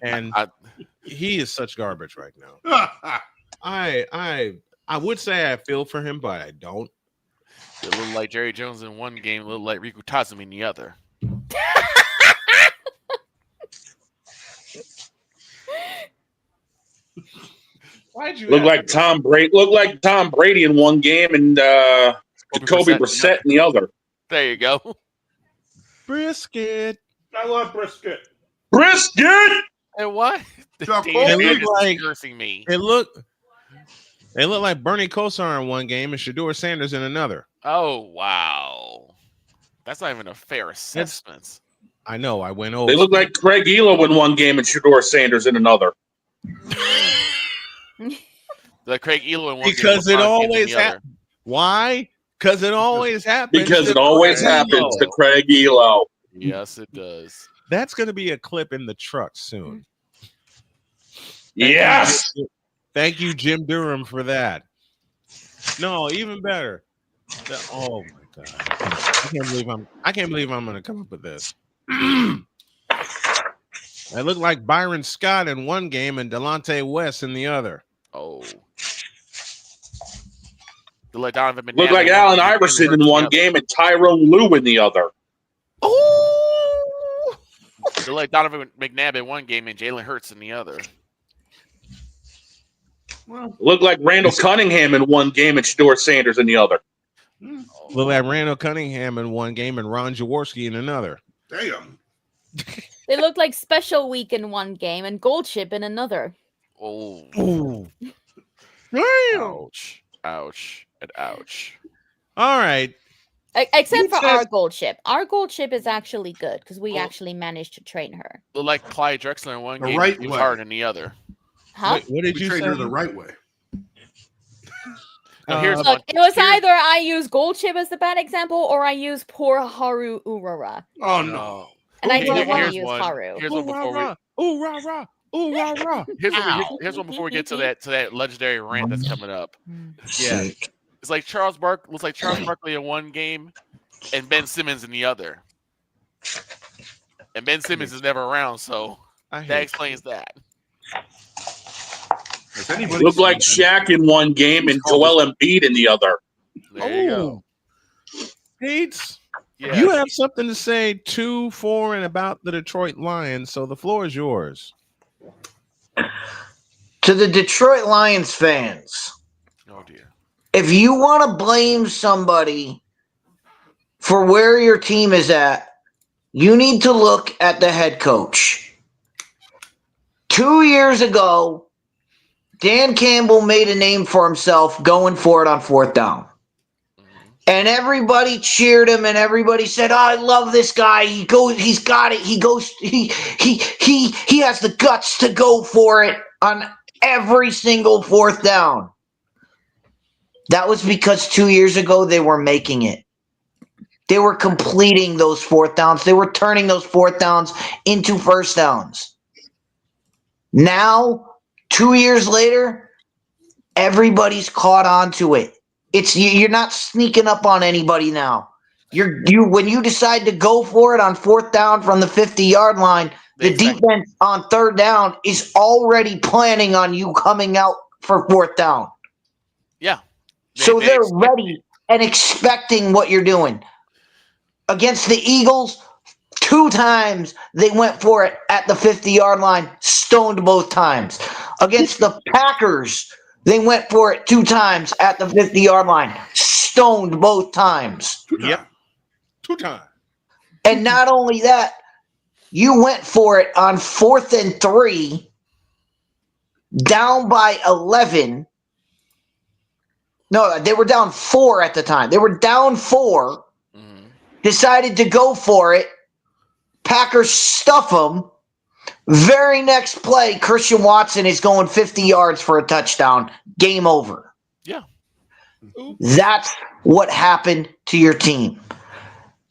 And he is such garbage right now. I would say I feel for him, but I don't. They look like Jerry Jones in one game, look like Riku Tazumi in the other. Why'd you look like Tom Brady? Look like Tom Brady in one game and Jacoby Brissett in the other. There you go. Brisket. I love brisket. Brisket. And what? They look like Bernie Kosar in one game and Shedeur Sanders in another. Oh wow, that's not even a fair assessment. I know. I went over. They look like Craig Elo in one game and Shedeur Sanders in another. Like Craig Elo in one because game. It always happens. Why? Because it always happens. Because it always happens to Craig Elo. Yes, it does. That's going to be a clip in the truck soon. Yes. Thank you, Jim Durham, for that. No, even better. Oh my god! I can't believe I'm going to come up with this. I look like Byron Scott in one game and Delonte West in the other. Oh. Look like Allen Iverson in one game and Tyrone Lue in the other. Oh. Look like Donovan McNabb in one game and Jalen Hurts in the other. Looked like Randall Cunningham in one game and Shedeur Sanders in the other. Look like Randall Cunningham in one game and Ron Jaworski in another. Damn. They look like Special Week in one game and Goldship in another. Oh. Ooh. Ouch. Ouch. And ouch. All right. Except for our Goldship. Our Goldship is actually good because we actually managed to train her. Look like Clyde Drexler in one The game. right He was way. hard in the other. Huh? Wait, what did We you trained say? her the right way. Look, it was either I use Goldship as the bad example or I use poor Haru Urara. Oh no. And I didn't want to Here's use one. Haru. Here's one before we. Ooh, rah, rah. Ooh, rah, rah. Here's one before we get to that legendary rant that's coming up. Yeah. It's like Charles Barkley in one game and Ben Simmons in the other. And Ben Simmons is never around, so that explains that. Looked like Shaq in one game and Joel Embiid in the other. There you go. Pete, Yeah. you have something to say to, for, and about the Detroit Lions, so the floor is yours. To the Detroit Lions fans, Oh dear. if you want to blame somebody for where your team is at, you need to look at the head coach. 2 years ago, Dan Campbell made a name for himself going for it on fourth down. And everybody cheered him and everybody said, "Oh, I love this guy. He's got it. He has the guts to go for it on every single fourth down." That was because 2 years ago they were making it. They were completing those fourth downs. They were turning those fourth downs into first downs. Now, 2 years later, everybody's caught on to it. You're not sneaking up on anybody now. When you decide to go for it on fourth down from the 50-yard line, the defense on third down is already planning on you coming out for fourth down. Yeah. So they're ready and expecting what you're doing. Against the Eagles, 2 times they went for it at the 50-yard line, stoned both times. Against the Packers, they went for it 2 times at the 50-yard line, stoned both times. Yep. 2 times. And not only that, you went for it on 4th and 3, down by 11. No, they were down 4 at the time. They were down 4, decided to go for it. Packers stuff them. Very next play, Christian Watson is going 50 yards for a touchdown. Game over. Yeah. That's what happened to your team.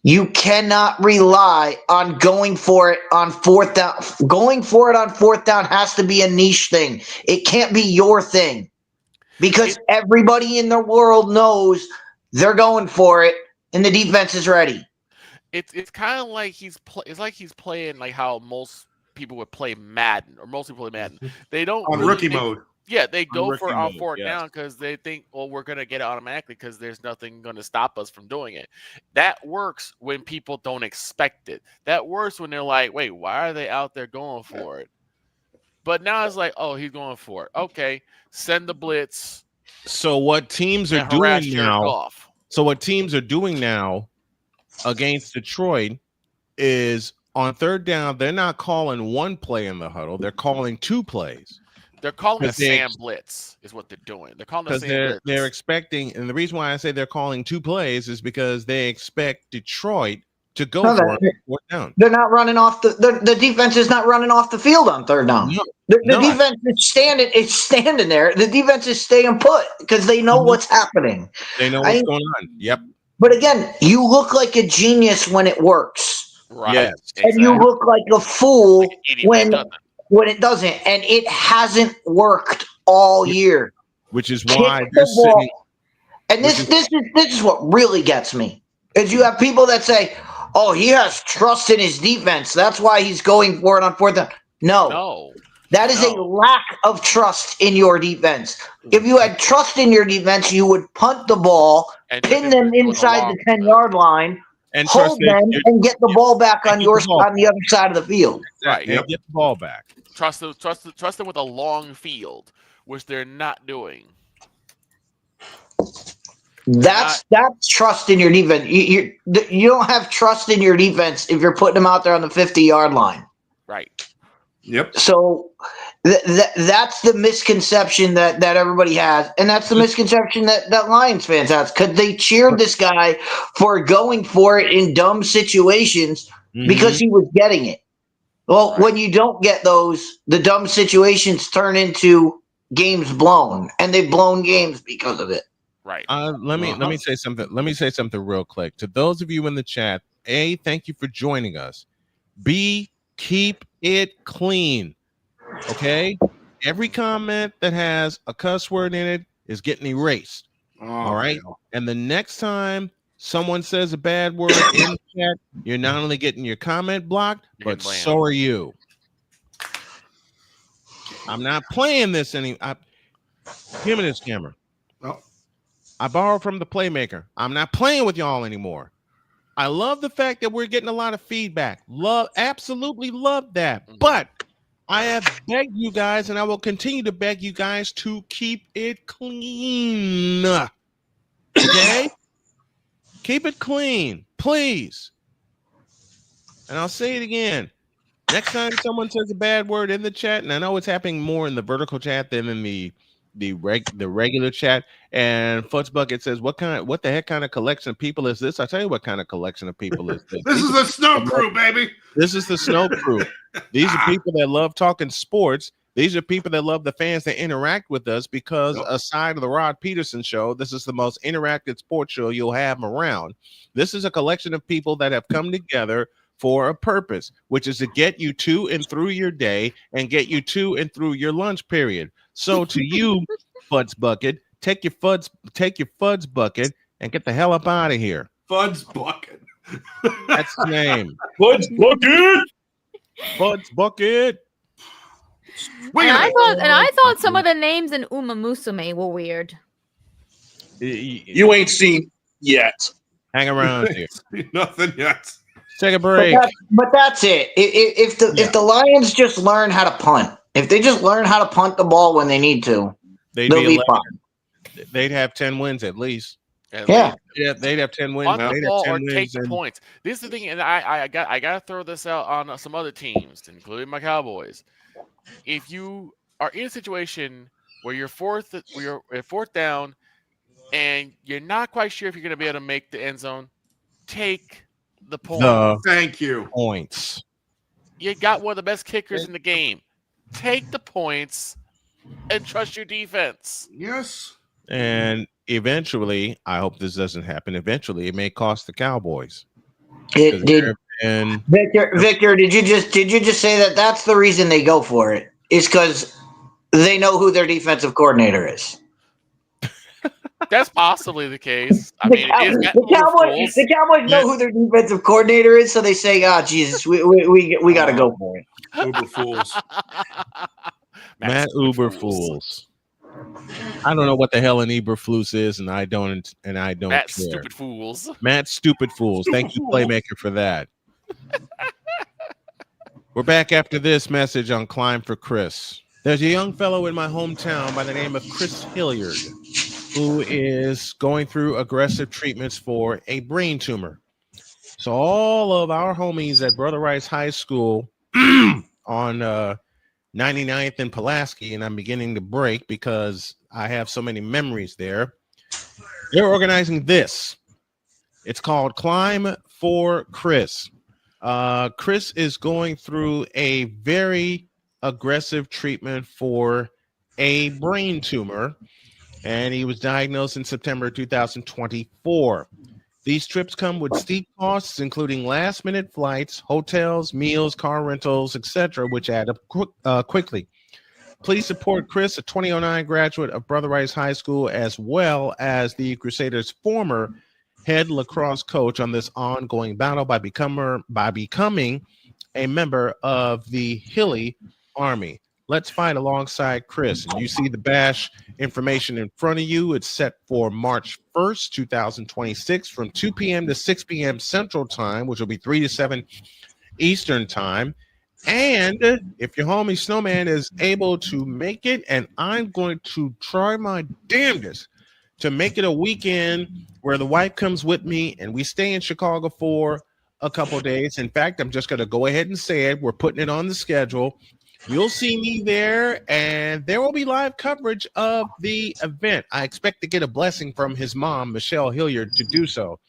You cannot rely on going for it on fourth down. Going for it on fourth down has to be a niche thing. It can't be your thing. Because everybody in the world knows they're going for it and the defense is ready. It's kind of like he's playing like how most people would play Madden, or most people play Madden. They don't on really rookie mode. Yeah, they go rookie for mode, fourth down because they think, well, we're gonna get it automatically because there's nothing gonna stop us from doing it. That works when people don't expect it. That works when they're like, wait, why are they out there going for it? But now it's like, oh, he's going for it. Okay, send the blitz. So what teams are doing now? So what teams are doing now against Detroit is on third down, they're not calling one play in the huddle; they're calling 2 plays. They're calling a Sam blitz, is what they're doing. They're calling a Sam blitz. They're expecting, and the reason why I say they're calling 2 plays is because they expect Detroit to go for it fourth down. They're not running off the defense is not running off the field on third down. No. The defense is standing there. The defense is staying put because they know what's happening. They know what's going on. Yep. But again, you look like a genius when it works. Right. Yes. And you look like a fool when it doesn't. And it hasn't worked all year. Which is why they're sitting. And this is what really gets me. Is you have people that say, "Oh, he has trust in his defense. That's why he's going for it on fourth down." No. That is a lack of trust in your defense. If you had trust in your defense, you would punt the ball, pin them inside the 10-yard line, and hold them, and get the ball back on the other side of the field. Right. Get the ball back. Trust them with a long field which they're not doing. That's trust in your defense. You don't have trust in your defense if you're putting them out there on the 50-yard line. Right. Yep. So that's the misconception that everybody has, and that's the misconception that Lions fans has, because they cheered this guy for going for it in dumb situations because he was getting it. Well, when you don't get those, the dumb situations turn into games blown, and they've blown games because of it. Right. Let me say something. Let me say something real quick to those of you in the chat. A, thank you for joining us. B, keep it clean. Okay. Every comment that has a cuss word in it is getting erased. All right. No. And the next time someone says a bad word in the chat, you're not only getting your comment blocked, but so are you. I'm not playing this anymore. Give me this camera. Oh. I borrowed from the Playmaker. I'm not playing with y'all anymore. I love the fact that we're getting a lot of feedback. Absolutely love that. But I have begged you guys, and I will continue to beg you guys to keep it clean. Okay? Keep it clean, please. And I'll say it again. Next time someone says a bad word in the chat, and I know it's happening more in the vertical chat than in the regular chat, and Futz Bucket says, what the heck kind of collection of people is this? I'll tell you what kind of collection of people is this. This is the Snow Crew, baby. This is the Snow Crew. These are people that love talking sports. These are people that love the fans that interact with us, because aside of the Rod Peterson show, this is the most interactive sports show you'll have around. This is a collection of people that have come together for a purpose, which is to get you to and through your day and get you to and through your lunch period. So to you, Fuds Bucket, take your Fuds Bucket and get the hell up out of here. Fuds Bucket. That's the name. Fuds Bucket. Fuds Bucket. I thought some of the names in Uma Musume were weird. You ain't seen yet. Hang around here. Nothing yet. Take a break. But that's it. If the Lions just learn how to punt, if they just learn how to punt the ball when they need to, they'll be fine. They'd have 10 wins at least. Yeah, they'd have 10 wins. On the ball or take the points. This is the thing, and I got to throw this out on some other teams, including my Cowboys. If you are in a situation where you're fourth down, and you're not quite sure if you're going to be able to make the end zone, take the points. Thank you. Points. You got one of the best kickers in the game. Take the points and trust your defense. Yes. And eventually, I hope this doesn't happen. Eventually, it may cost the Cowboys. Victor, did you just say that that's the reason they go for it? Is because they know who their defensive coordinator is. That's possibly the case. I mean, the Cowboys know who their defensive coordinator is, so they say, "Ah, Jesus, we got to go for it." Uber fools. Matt Uberfools. I don't know what the hell an Eberflus is, and I don't Matt care. Stupid Fools. Matt Stupid Fools. Thank you, Playmaker, for that. We're back after this message on Climb for Chris. There's a young fellow in my hometown by the name of Chris Hilliard, who is going through aggressive treatments for a brain tumor. So all of our homies at Brother Rice High School on 99th and Pulaski, and I'm beginning to break because I have so many memories there. They're organizing this. It's called Climb for Chris. Chris is going through a very aggressive treatment for a brain tumor, and he was diagnosed in September 2024. These trips come with steep costs, including last-minute flights, hotels, meals, car rentals, etc., which add up quickly. Please support Chris, a 2009 graduate of Brother Rice High School, as well as the Crusaders' former head lacrosse coach on this ongoing battle by becoming a member of the Hilly Army. Let's fight alongside Chris. And you see the bash information in front of you. It's set for March 1st, 2026 from 2 p.m. to 6 p.m. Central Time, which will be 3 to 7 Eastern Time. And if your homie Snowman is able to make it, and I'm going to try my damnedest to make it a weekend where the wife comes with me and we stay in Chicago for a couple days. In fact, I'm just going to go ahead and say it. We're putting it on the schedule. You'll see me there, and there will be live coverage of the event. I expect to get a blessing from his mom, Michelle Hilliard, to do so.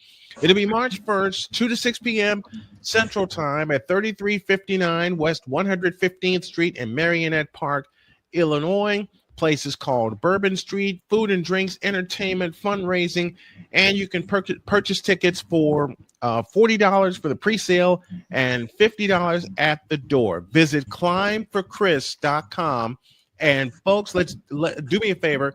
It'll be March 1st, 2 to 6 p.m. Central Time at 3359 West 115th Street in Marionette Park, Illinois. Place is called Bourbon Street. Food and drinks, entertainment, fundraising, and you can purchase tickets for $40 for the pre-sale and $50 at the door. Visit climbforchris.com. And folks, do me a favor.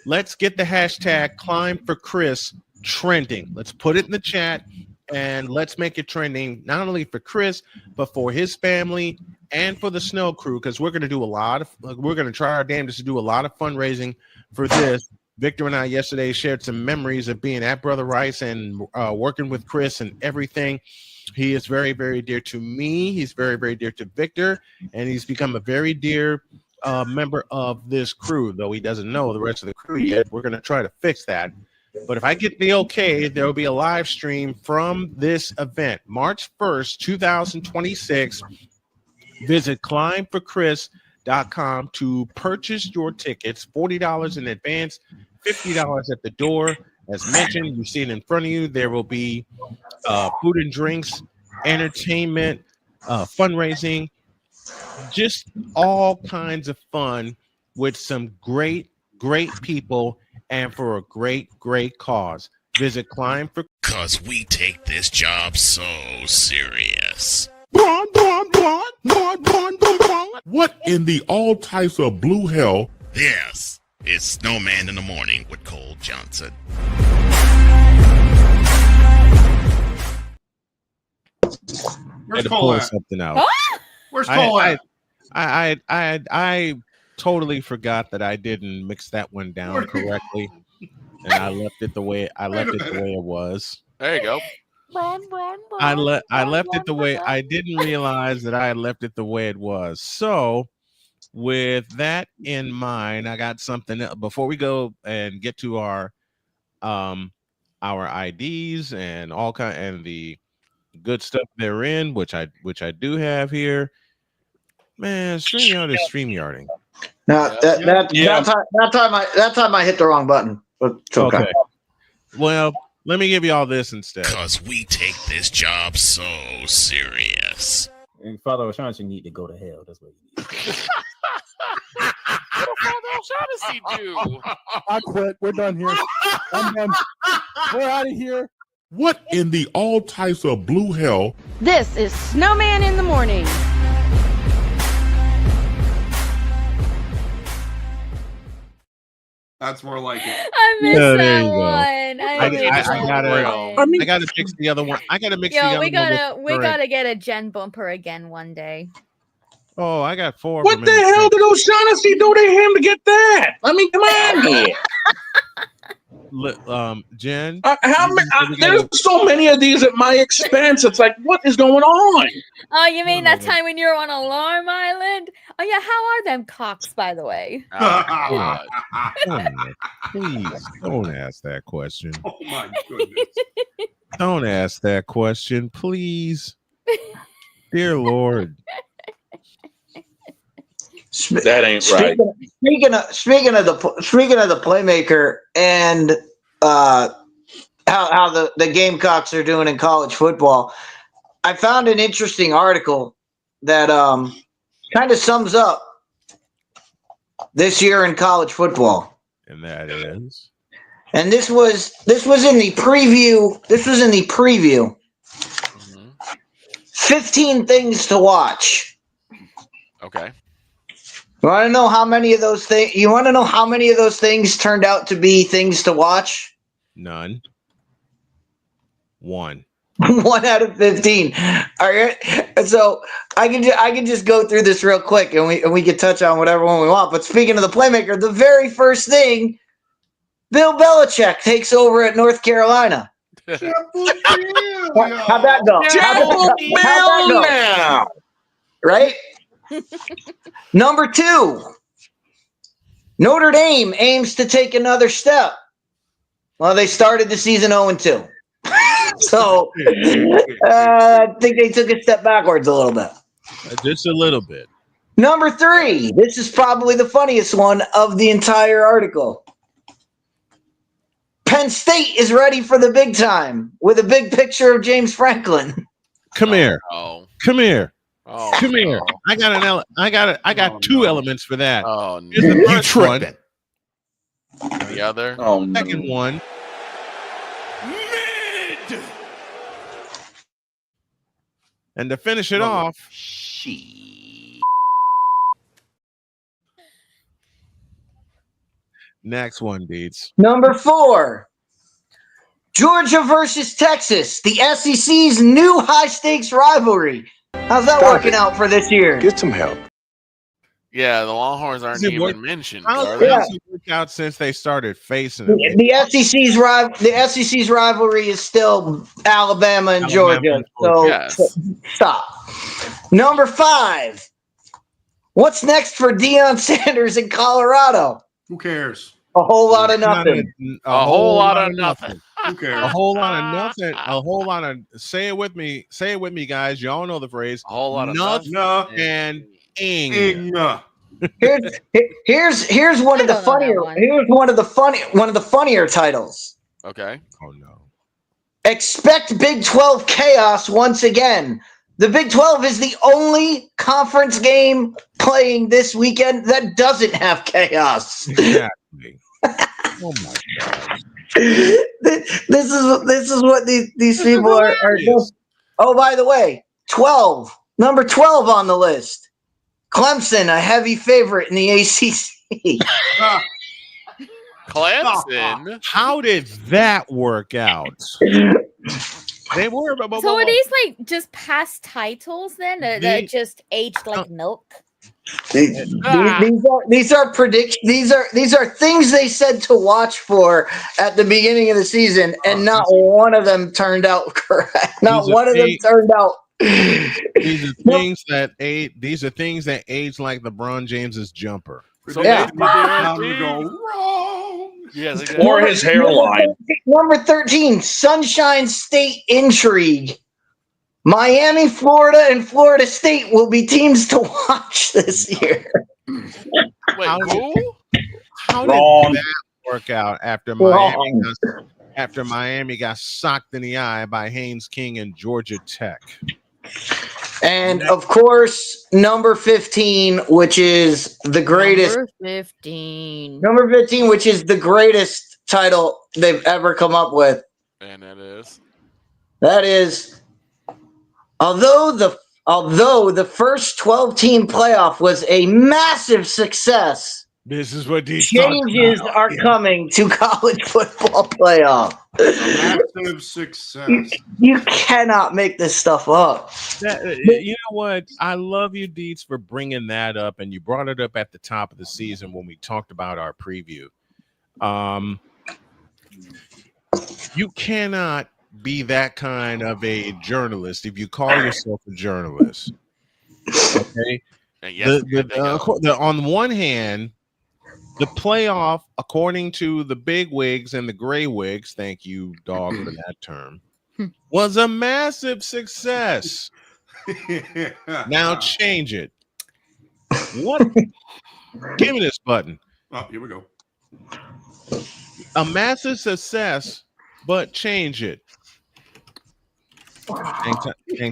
Let's get the hashtag #ClimbForChris trending. Let's put it in the chat and let's make it trending, not only for Chris, but for his family and for the Snow Crew, because we're going to do we're going to try our damnedest to do a lot of fundraising for this. Victor and I yesterday shared some memories of being at Brother Rice and working with Chris and everything. He is very, very dear to me. He's very, very dear to Victor, and he's become a very dear member of this crew, though he doesn't know the rest of the crew yet. We're going to try to fix that. But if I get the okay, there will be a live stream from this event, March 1st, 2026. Visit climbforchris.com to purchase your tickets, $40 in advance, $50 at the door. As mentioned, you see it in front of you. There will be food and drinks, entertainment, fundraising, just all kinds of fun with some great, great people and for a great, great cause. Visit Climb for... Cause we take this job so serious. What in the all types of blue hell? Yes, it's Snowman in the Morning with Cole Johnson. Where's Cole at? Something out. Where's Cole at? I totally forgot that I didn't mix that one down correctly, and I left it the way it was. There you go. I left it the way I didn't realize that I had left it the way it was. So, with that in mind, I got something else. Before we go and get to our IDs and and the good stuff they're in, which I do have here. Man, StreamYard is StreamYarding. Now that time I hit the wrong button. But it's okay. Well, let me give you all this instead. Cause we take this job so serious. And Father O'Shaughnessy need to go to hell. That's what he needs. What did Father O'Shaughnessy do? I quit. We're done here. I'm done. We're out of here. What in the all types of blue hell? This is Snowman in the Morning. That's more like it. I missed there that you go. one. I gotta mix the other one. I gotta mix the other we one. We gotta get a Gen bumper again one day. Oh, I got 4. What the hell did O'Shaughnessy do to him to get that? I mean, come on here. Jen, there's so many of these at my expense. It's like, what is going on? Oh, you mean that time when you were on Alarm Island? Oh yeah, how are them cocks, by the way? Please don't ask that question. Oh my goodness! Don't ask that question, please. Dear Lord. That ain't right. Speaking of the playmaker and how the Gamecocks are doing in college football, I found an interesting article that kind of sums up this year in college football. And that is. And this was in the preview. This was in the preview. 15 things to watch. Okay. You want to know how many of those things? You want to know how many of those things turned out to be things to watch? None. 1. 1 out of 15. All right. So I can just go through this real quick, and we can touch on whatever one we want. But speaking of the playmaker, the very first thing, Bill Belichick takes over at North Carolina. How'd that go? How'd that go? right? Number 2, Notre Dame aims to take another step. Well, they started the season 0-2. So I think they took a step backwards a little bit. Just a little bit. Number 3, this is probably the funniest one of the entire article. Penn State is ready for the big time with a big picture of James Franklin. Come here. Come here. Oh, Come here. I got two elements for that. Oh, Here's the no. first one. The other. Second one. And to finish it off, next one, Deeds. Number 4, Georgia versus Texas, the SEC's new high-stakes rivalry. How's that working out for this year? Get some help. Yeah, the Longhorns aren't even mentioned. How's Are they? it worked out since they started facing them? The SEC's rivalry is still Alabama and Georgia. So stop. Number 5, what's next for Deion Sanders in Colorado? Who cares? A whole lot of nothing. A whole lot of nothing. Who cares? A whole lot of nothing. A whole lot of. Say it with me. Say it with me, guys. Y'all know the phrase. A whole lot of nothing. And Here's one of the funnier titles. Okay. Oh no. Expect Big 12 chaos once again. The Big 12 is the only conference game playing this weekend that doesn't have chaos. Exactly. Oh my God. This is what these people are doing. Oh, by the way, number 12 on the list. Clemson, a heavy favorite in the ACC. Clemson? How did that work out? They were. So are these like just past titles then that just aged like milk? These are predictions. These are things they said to watch for at the beginning of the season, and not one of them turned out correct. Not one of them turned out. These are things that age like LeBron James's jumper. So or his hairline. Number 13, Sunshine State intrigue. Miami, Florida, and Florida State will be teams to watch this year. Wait, who? How did that work out after Miami got socked in the eye by Haynes King and Georgia Tech? And of course, number 15, which is the greatest. Number 15, which is the greatest title they've ever come up with. And that is, although the first 12-team playoff was a massive success, this is what these changes are coming to college football playoff. Massive success. You cannot make this stuff up. You know what? I love you, Deets, for bringing that up, and you brought it up at the top of the season when we talked about our preview. You cannot be that kind of a journalist if you call yourself a journalist. Okay. On one hand, the playoff, according to the big wigs and the gray wigs, thank you, dog, for that term, was a massive success. Now change it. What? Give me this button. Oh, here we go. A massive success, but change it. Hang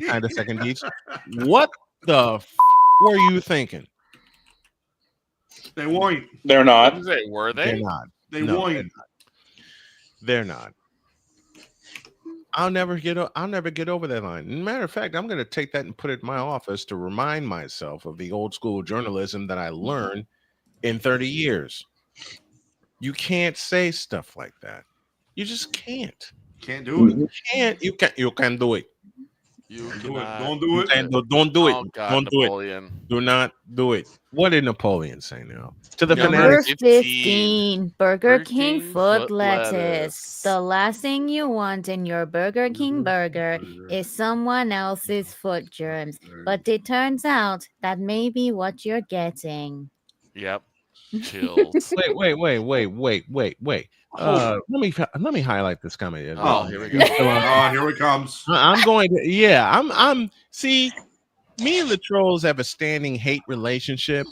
kind of second, Deeds. What the were you thinking? They won't. They're not. Were they? They're not. They won't. They're not. I'll never get over that line. Matter of fact, I'm going to take that and put it in my office to remind myself of the old school journalism that I learned in 30 years. You can't say stuff like that. You just can't. Can't do it. You can do it. You Don't do it. Don't do it. Oh, God, Don't do Napoleon. it. Do not do it. What did Napoleon say now? To the Number fanatics. 15, Burger King foot foot lettuce. lettuce. The last thing you want in your Burger King burger is someone else's foot germs. But it turns out that may be what you're getting. Yep. Chills. Wait. Let me highlight this comment. Oh, here we go. Here it comes. I'm going to. Yeah, I'm. See, me and the trolls have a standing hate relationship.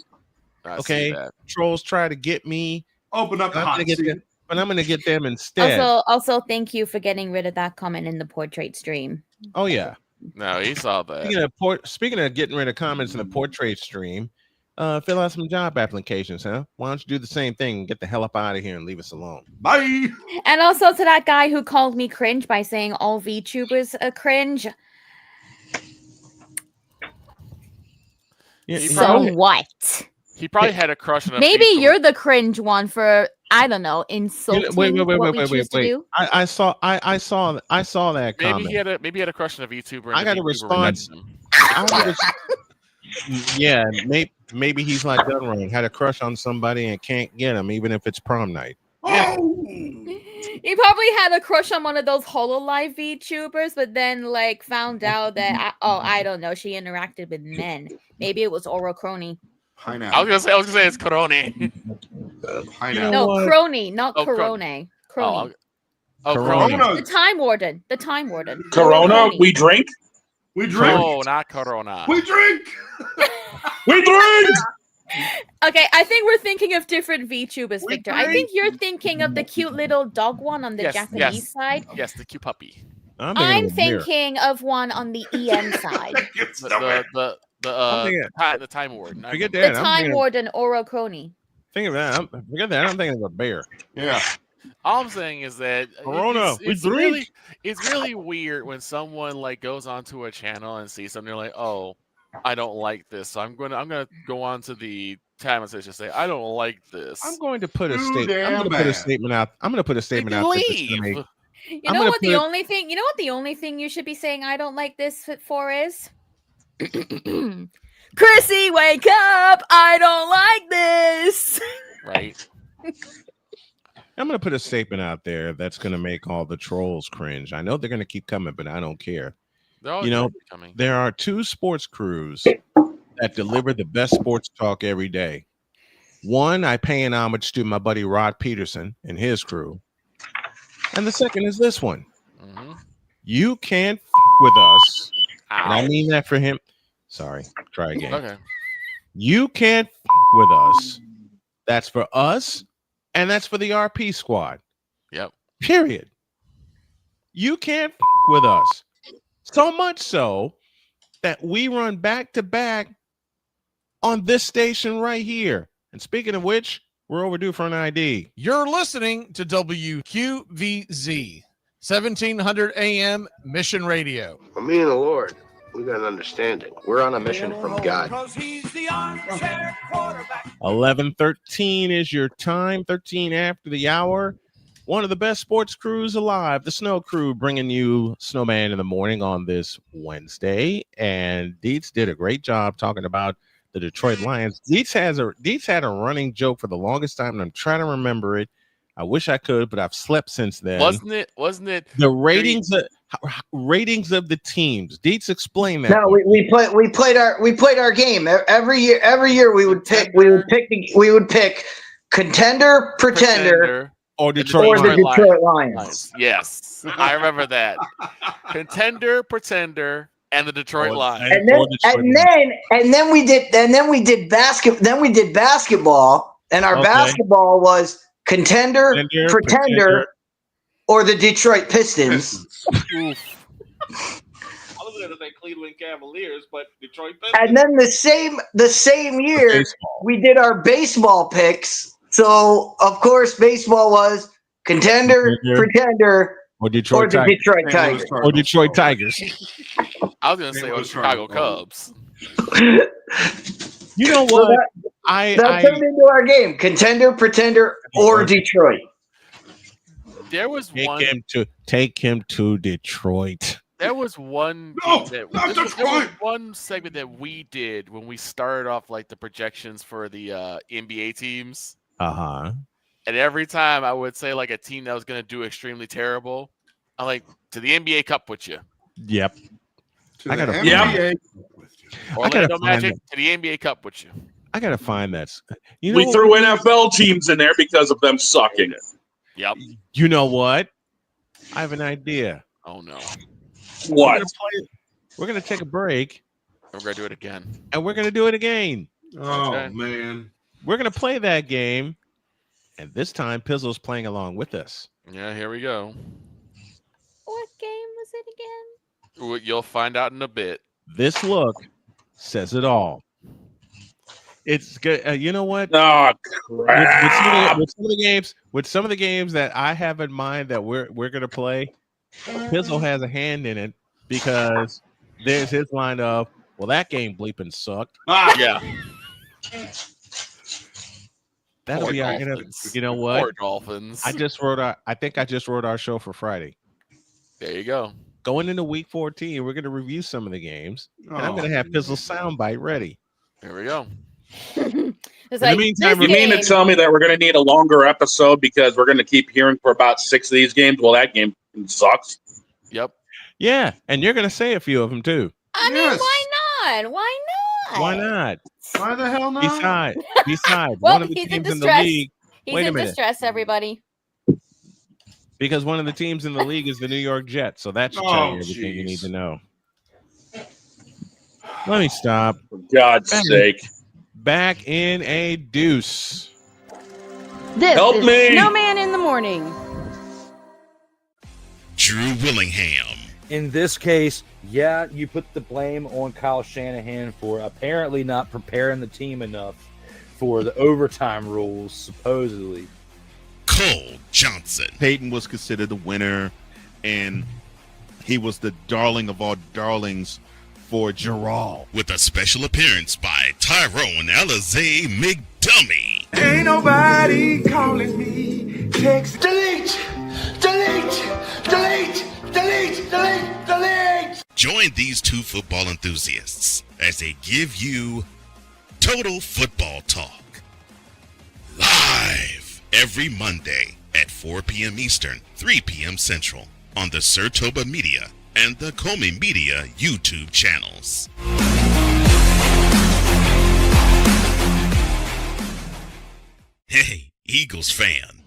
I Okay, see that. Trolls try to get me. Open up the I'm hot gonna get seat. them, but I'm going to get them instead. Also, thank you for getting rid of that comment in the portrait stream. Oh yeah. No, he saw that. Speaking of getting rid of comments in the portrait stream, fill out some job applications, huh? Why don't you do the same thing and get the hell up out of here and leave us alone? Bye. And also to that guy who called me cringe by saying all VTubers are cringe. Yeah, So what? He probably had a crush on a Maybe VTuber. you're the cringe one for, I don't know, insulting Wait. what we choose to do. I saw that comment. Maybe he had a crush on a VTuber. And I got the a VTuber response. rejected him. Yeah, maybe he's like Dunring, had a crush on somebody and can't get him, even if it's prom night. He probably had a crush on one of those HoloLive VTubers, but then like found out that I don't know, she interacted with men. Maybe it was Oro Crony. I was gonna say it's Coroni. No, Crony, not Oh, Corone. Crony. Corona. The Time Warden. The Time Warden. Corona, we drink. We drink. No, not Corona. We drink. We drink. Okay, I think we're thinking of different VTubers, Victor. I think you're thinking of the cute little dog one on the Japanese side. Yes, the cute puppy. I'm thinking of one on the EM side. The Time Warden. Forget The that. Time Warden, Oro Crony. Think of that. Forget that. I'm thinking of a bear. Yeah. All I'm saying is that Corona, it's really weird when someone like goes onto a channel and sees something, they're like, oh, I don't like this. So I'm gonna go on to the time and say, I don't like this. I'm going to put a statement. I'm going to put a statement out. I'm going to put a statement out. Leave. You know what the only thing you should be saying I don't like this for is? Chrissy, wake up! I don't like this. Right. I'm going to put a statement out there that's going to make all the trolls cringe. I know they're going to keep coming, but I don't care. You know, there are two sports crews that deliver the best sports talk every day. One, I pay an homage to my buddy Rod Peterson and his crew. And the second is this one. Mm-hmm. You can't with us. And I mean that for him. Sorry, try again. Okay. You can't with us. That's for us, and that's for the RP squad. Yep. Period. You can't with us. So much so that we run back to back on this station right here. And speaking of which, we're overdue for an ID. You're listening to WQVZ, 1700 AM Mission Radio. For me and the Lord, we got an understanding. We're on a mission from God. 11:13 is your time. 13 after the hour. One of the best sports crews alive, the Snow Crew, bringing you Snowman in the morning on this Wednesday. And Dietz did a great job talking about the Detroit Lions. Dietz had a running joke for the longest time, and I'm trying to remember it. I wish I could, but I've slept since then. Wasn't it the ratings of the teams? Dietz, explain that. No, we played our game every year. Every year we would pick contender, pretender, or the Detroit Lions. Yes, I remember that. Contender, pretender, and the Detroit Lions. And then we did basketball, and our basketball was contender, pretender, or the Detroit Pistons. I was going to say Cleveland Cavaliers, but Detroit Pistons. And then the same year we did our baseball picks. So of course baseball was contender, pretender, or Detroit Tigers. Or Detroit Tigers. I was going to say the Chicago Cubs. You know what? So that turned into our game: contender, pretender, or Detroit. There was take him to Detroit. There was one No, that, not there the was one segment that we did when we started off like the projections for the NBA teams. Uh-huh. And every time I would say like a team that was going to do extremely terrible, I'm like, to the NBA Cup with you. Yep. I got to Orlando Magic to the NBA Cup with you. I gotta find that. We threw NFL teams in there because of them sucking. Yep. You know what? I have an idea. Oh no. What? We're gonna take a break. We're gonna do it again. And we're gonna do it again. Oh Okay. man. We're gonna play that game. And this time Pizzle's playing along with us. Yeah, here we go. What game was it again? You'll find out in a bit. This look says it all. It's good. You know what? Oh, crap. With some of the games that I have in mind that we're gonna play, Pizzle has a hand in it because there's his line of, well, that game bleeping sucked. Yeah. That'll Poor be our Dolphins. you know what? Poor Dolphins. I think I just wrote our show for Friday. There you go. Going into week 14, we're gonna review some of the games, and I'm gonna have Pizzle's soundbite ready. There we go. In the meantime, you mean to tell me that we're going to need a longer episode because we're going to keep hearing for about 6 of these games? Well, that game sucks. Yep. Yeah, and you're going to say a few of them too. I mean, why not? Why not? Why not? Why the hell not? Besides, Well, one of the he's in teams in the distress. league. He's Wait a in minute, distress, everybody. because one of the teams in the league is the New York Jets, so that should tell you everything you need to know. Let me stop. For God's sake. Back in a deuce. This Help is me. Snowman in the Morning. Drew Willingham. In this case, yeah, you put the blame on Kyle Shanahan for apparently not preparing the team enough for the overtime rules, supposedly. Cole Johnson. Peyton was considered the winner, and he was the darling of all darlings for Gerald. With a special appearance by Tyrone Alizé McDummy. Ain't nobody calling me. Text delete, delete, delete, delete, delete, delete. Join these two football enthusiasts as they give you Total Football Talk. Live every Monday at 4 p.m. Eastern, 3 p.m. Central on the Sertoba Media and the Comey Media YouTube channels. Hey, Eagles fan.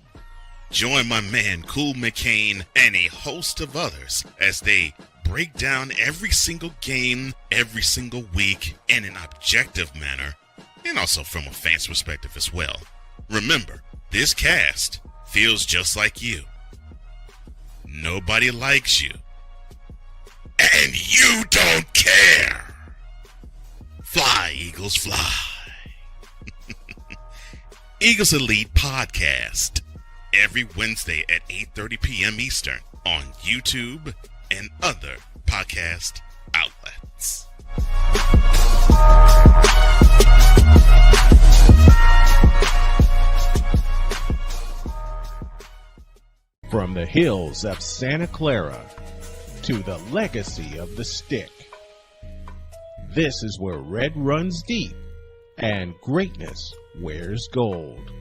Join my man Cool McCain and a host of others as they break down every single game, every single week in an objective manner, and also from a fan's perspective as well. Remember, this cast feels just like you. Nobody likes you. And you don't care. Fly, Eagles, fly. Eagles Elite Podcast. Every Wednesday at 8:30 p.m. Eastern on YouTube and other podcast outlets. From the hills of Santa Clara to the legacy of the stick, this is where red runs deep and greatness wears gold.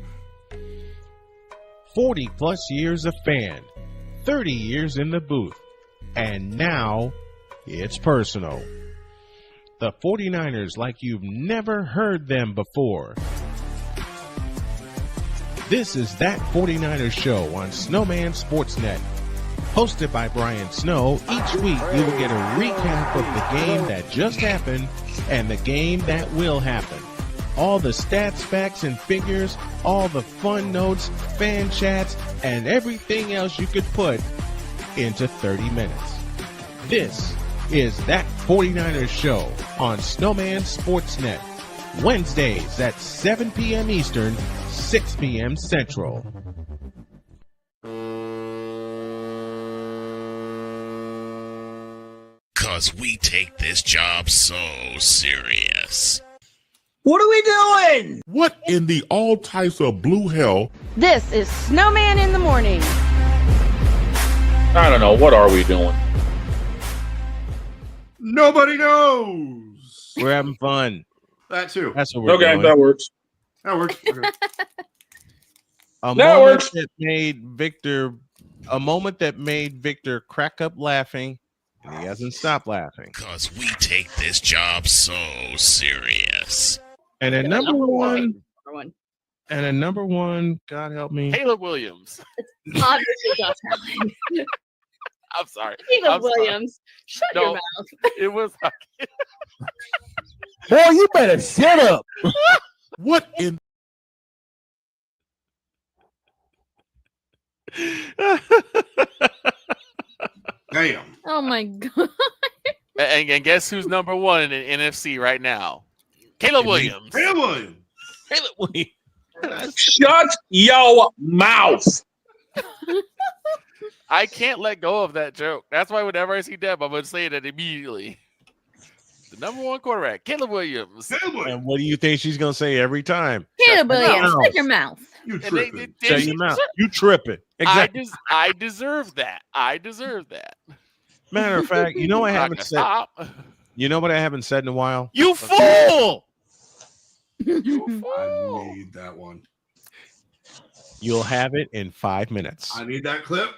40 plus years of fan, 30 years in the booth, and now it's personal. The 49ers like you've never heard them before. This is That 49ers Show on Snowman Sportsnet. Hosted by Brian Snow, each week you will get a recap of the game that just happened and the game that will happen. All the stats, facts, and figures, all the fun notes, fan chats, and everything else you could put into 30 minutes. This is That 49ers Show on Snowman Sportsnet. Wednesdays at 7 p.m. Eastern, 6 p.m. Central. Cause we take this job so serious. What are we doing? What in the all types of blue hell? This is Snowman in the Morning. I don't know. What are we doing? Nobody knows. We're having fun. That too. That's what we're Okay, doing. that works. That works. Okay. A That moment works. a moment that made Victor crack up laughing, and he hasn't stopped laughing. Because we take this job so serious. And at number one, God help me, Caleb Williams. Obviously, Josh Allen. I'm sorry. Caleb Williams. Shut your mouth. It was. Boy, you better shut up. What in? Damn. Oh my god. And guess who's number one in the NFC right now? Caleb Williams. Caleb Williams. Caleb Williams. Shut your mouth. I can't let go of that joke. That's why whenever I see Deb, I'm going to say that immediately. The number one quarterback, Caleb Williams. And what do you think she's gonna say every time? Caleb Williams, shut your mouth. You tripping. Shut your mouth. You tripping. Exactly. I deserve that. I deserve that. Matter of fact, you know I I'm not haven't gonna said. stop. You know what I haven't said in a while? You fool! I need that one. You'll have it in 5 minutes. I need that clip.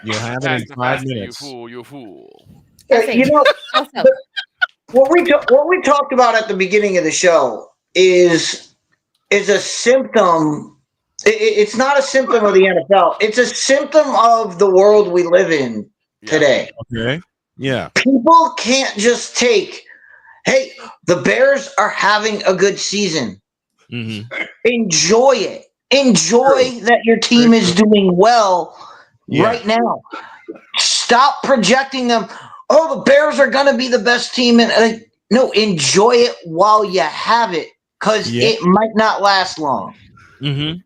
You'll have it in 5 minutes. You fool! You fool! You know, what we talked about at the beginning of the show is a symptom. It's not a symptom of the NFL. It's a symptom of the world we live in today. Okay. Yeah. People can't just take, hey, the Bears are having a good season. Mm-hmm. Enjoy it. Enjoy that your team is doing well right now. Stop projecting them. Oh, the Bears are going to be the best team. No, enjoy it while you have it, because it might not last long. Mm-hmm.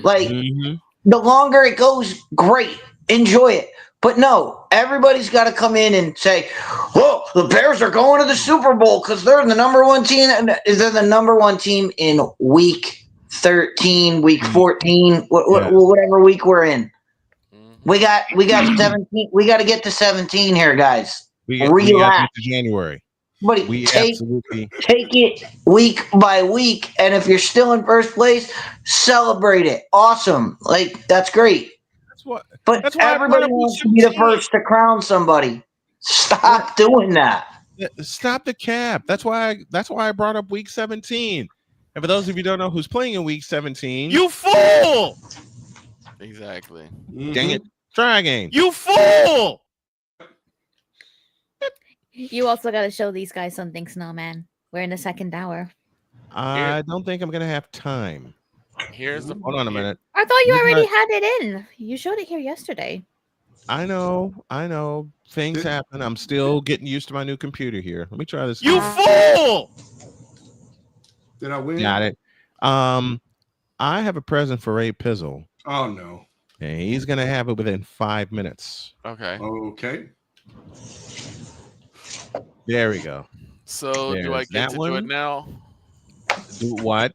Like, the longer it goes, great. Enjoy it. But no, everybody's got to come in and say, "Oh, the Bears are going to the Super Bowl because they're the number one team." They're the number one team in week 13, week 14, whatever week we're in. We got 17. We got to get to 17 here, guys. We got to January. But take it week by week, and if you're still in first place, celebrate it. Awesome, like that's great. But everybody wants to be the first to crown somebody. Stop doing that. Stop the cap. That's why I brought up week 17. And for those of you who don't know who's playing in week 17, you fool! Exactly. Dang it! Try again. You fool! You also got to show these guys something, Snowman. We're in the second hour. I don't think I'm gonna have time. Hold on a minute. I thought you already had it in. You showed it here yesterday. I know. Things happen. I'm still getting used to my new computer here. Let me try this. You fool! Did I win? Got it. I have a present for Ray Pizzle. Oh no. And he's gonna have it within 5 minutes. Okay. Okay. There we go. So do I get to do it now? Do what?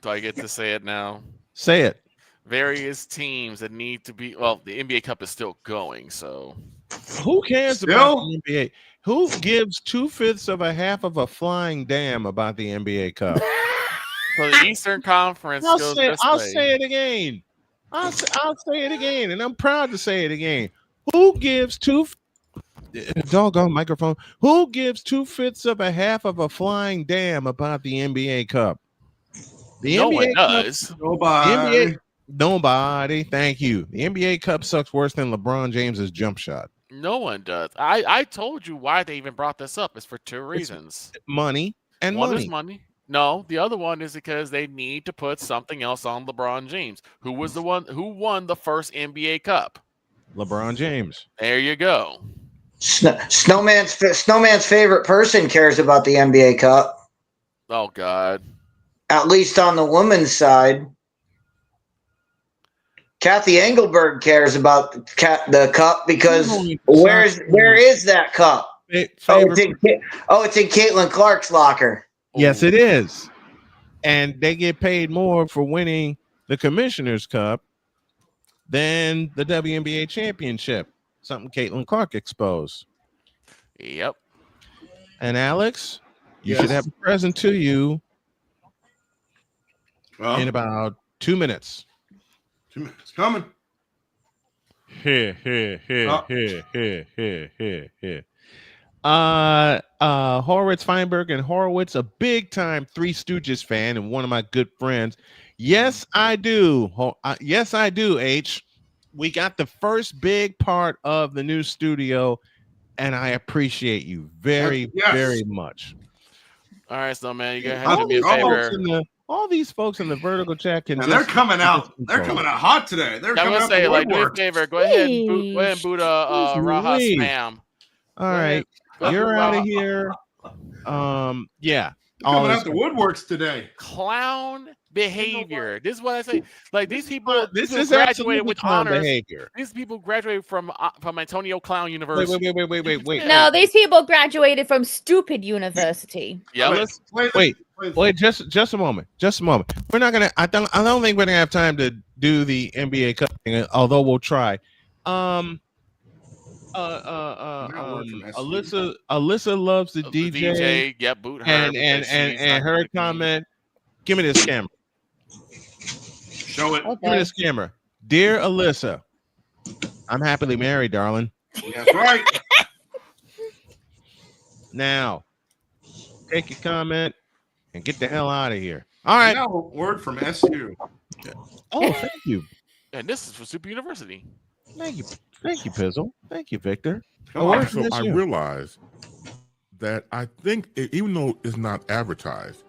Do I get to say it now? Say it. Various teams that need to be. Well, the NBA Cup is still going, so who cares about the NBA? Who gives 2/5 of a half of a flying damn about the NBA Cup? So the Eastern Conference I'll goes say it again. I'll say it again, and I'm proud to say it again. Who gives doggone microphone? Who gives 2/5 of a half of a flying damn about the NBA Cup? The no NBA one Cup, does. Nobody. Thank you. The NBA Cup sucks worse than LeBron James's jump shot. No one does. I told you why they even brought this up. It's for two reasons. Money and one money. is money. No, the other one is because they need to put something else on LeBron James, who was the one who won the first NBA Cup. LeBron James. There you go. Snowman's favorite person cares about the NBA Cup. Oh God. At least on the women's side. Kathy Engelberg cares about the cup because where is that cup? It's in Caitlin Clark's locker. Yes, it is. And they get paid more for winning the Commissioner's Cup than the WNBA championship. Something Caitlin Clark exposed. Yep. And Alex, you Yes. should have a present to you Well, in about 2 minutes. 2 minutes coming. Here. Horowitz, Feinberg, and Horowitz, a big time Three Stooges fan and one of my good friends. Yes, I do. Yes, I do, H. We got the first big part of the new studio, and I appreciate you very, very much. All right, so man, you're gonna have to do me a favor. All these folks in the vertical chat can. And they're coming out. They're coming out hot today. They're coming out. Say, like, do me a favor. Go ahead and boot Raha Spam. All right, you're out of here. Yeah. Coming out the woodworks today. Clown behavior. This is what I say. Like these people. This people is graduated with clown honors. behavior. These people graduated from Antonio Clown University. Wait. No, these people graduated from stupid university. Yeah. Wait. Just a moment. We're not gonna. I don't think we're gonna have time to do the NBA Cup thing, although we'll try. Alyssa loves the DJ. Yep, boot her. And her comment. Give me this camera. Show it. Give me this camera. Dear Alyssa, I'm happily married, darling. That's right. Now, take your comment and get the hell out of here. All right. Now, a word from SU. Oh, thank you. And this is for Super University. Thank you, Pizzle. Thank you, Victor. Also, I realize that I think even though it's not advertised,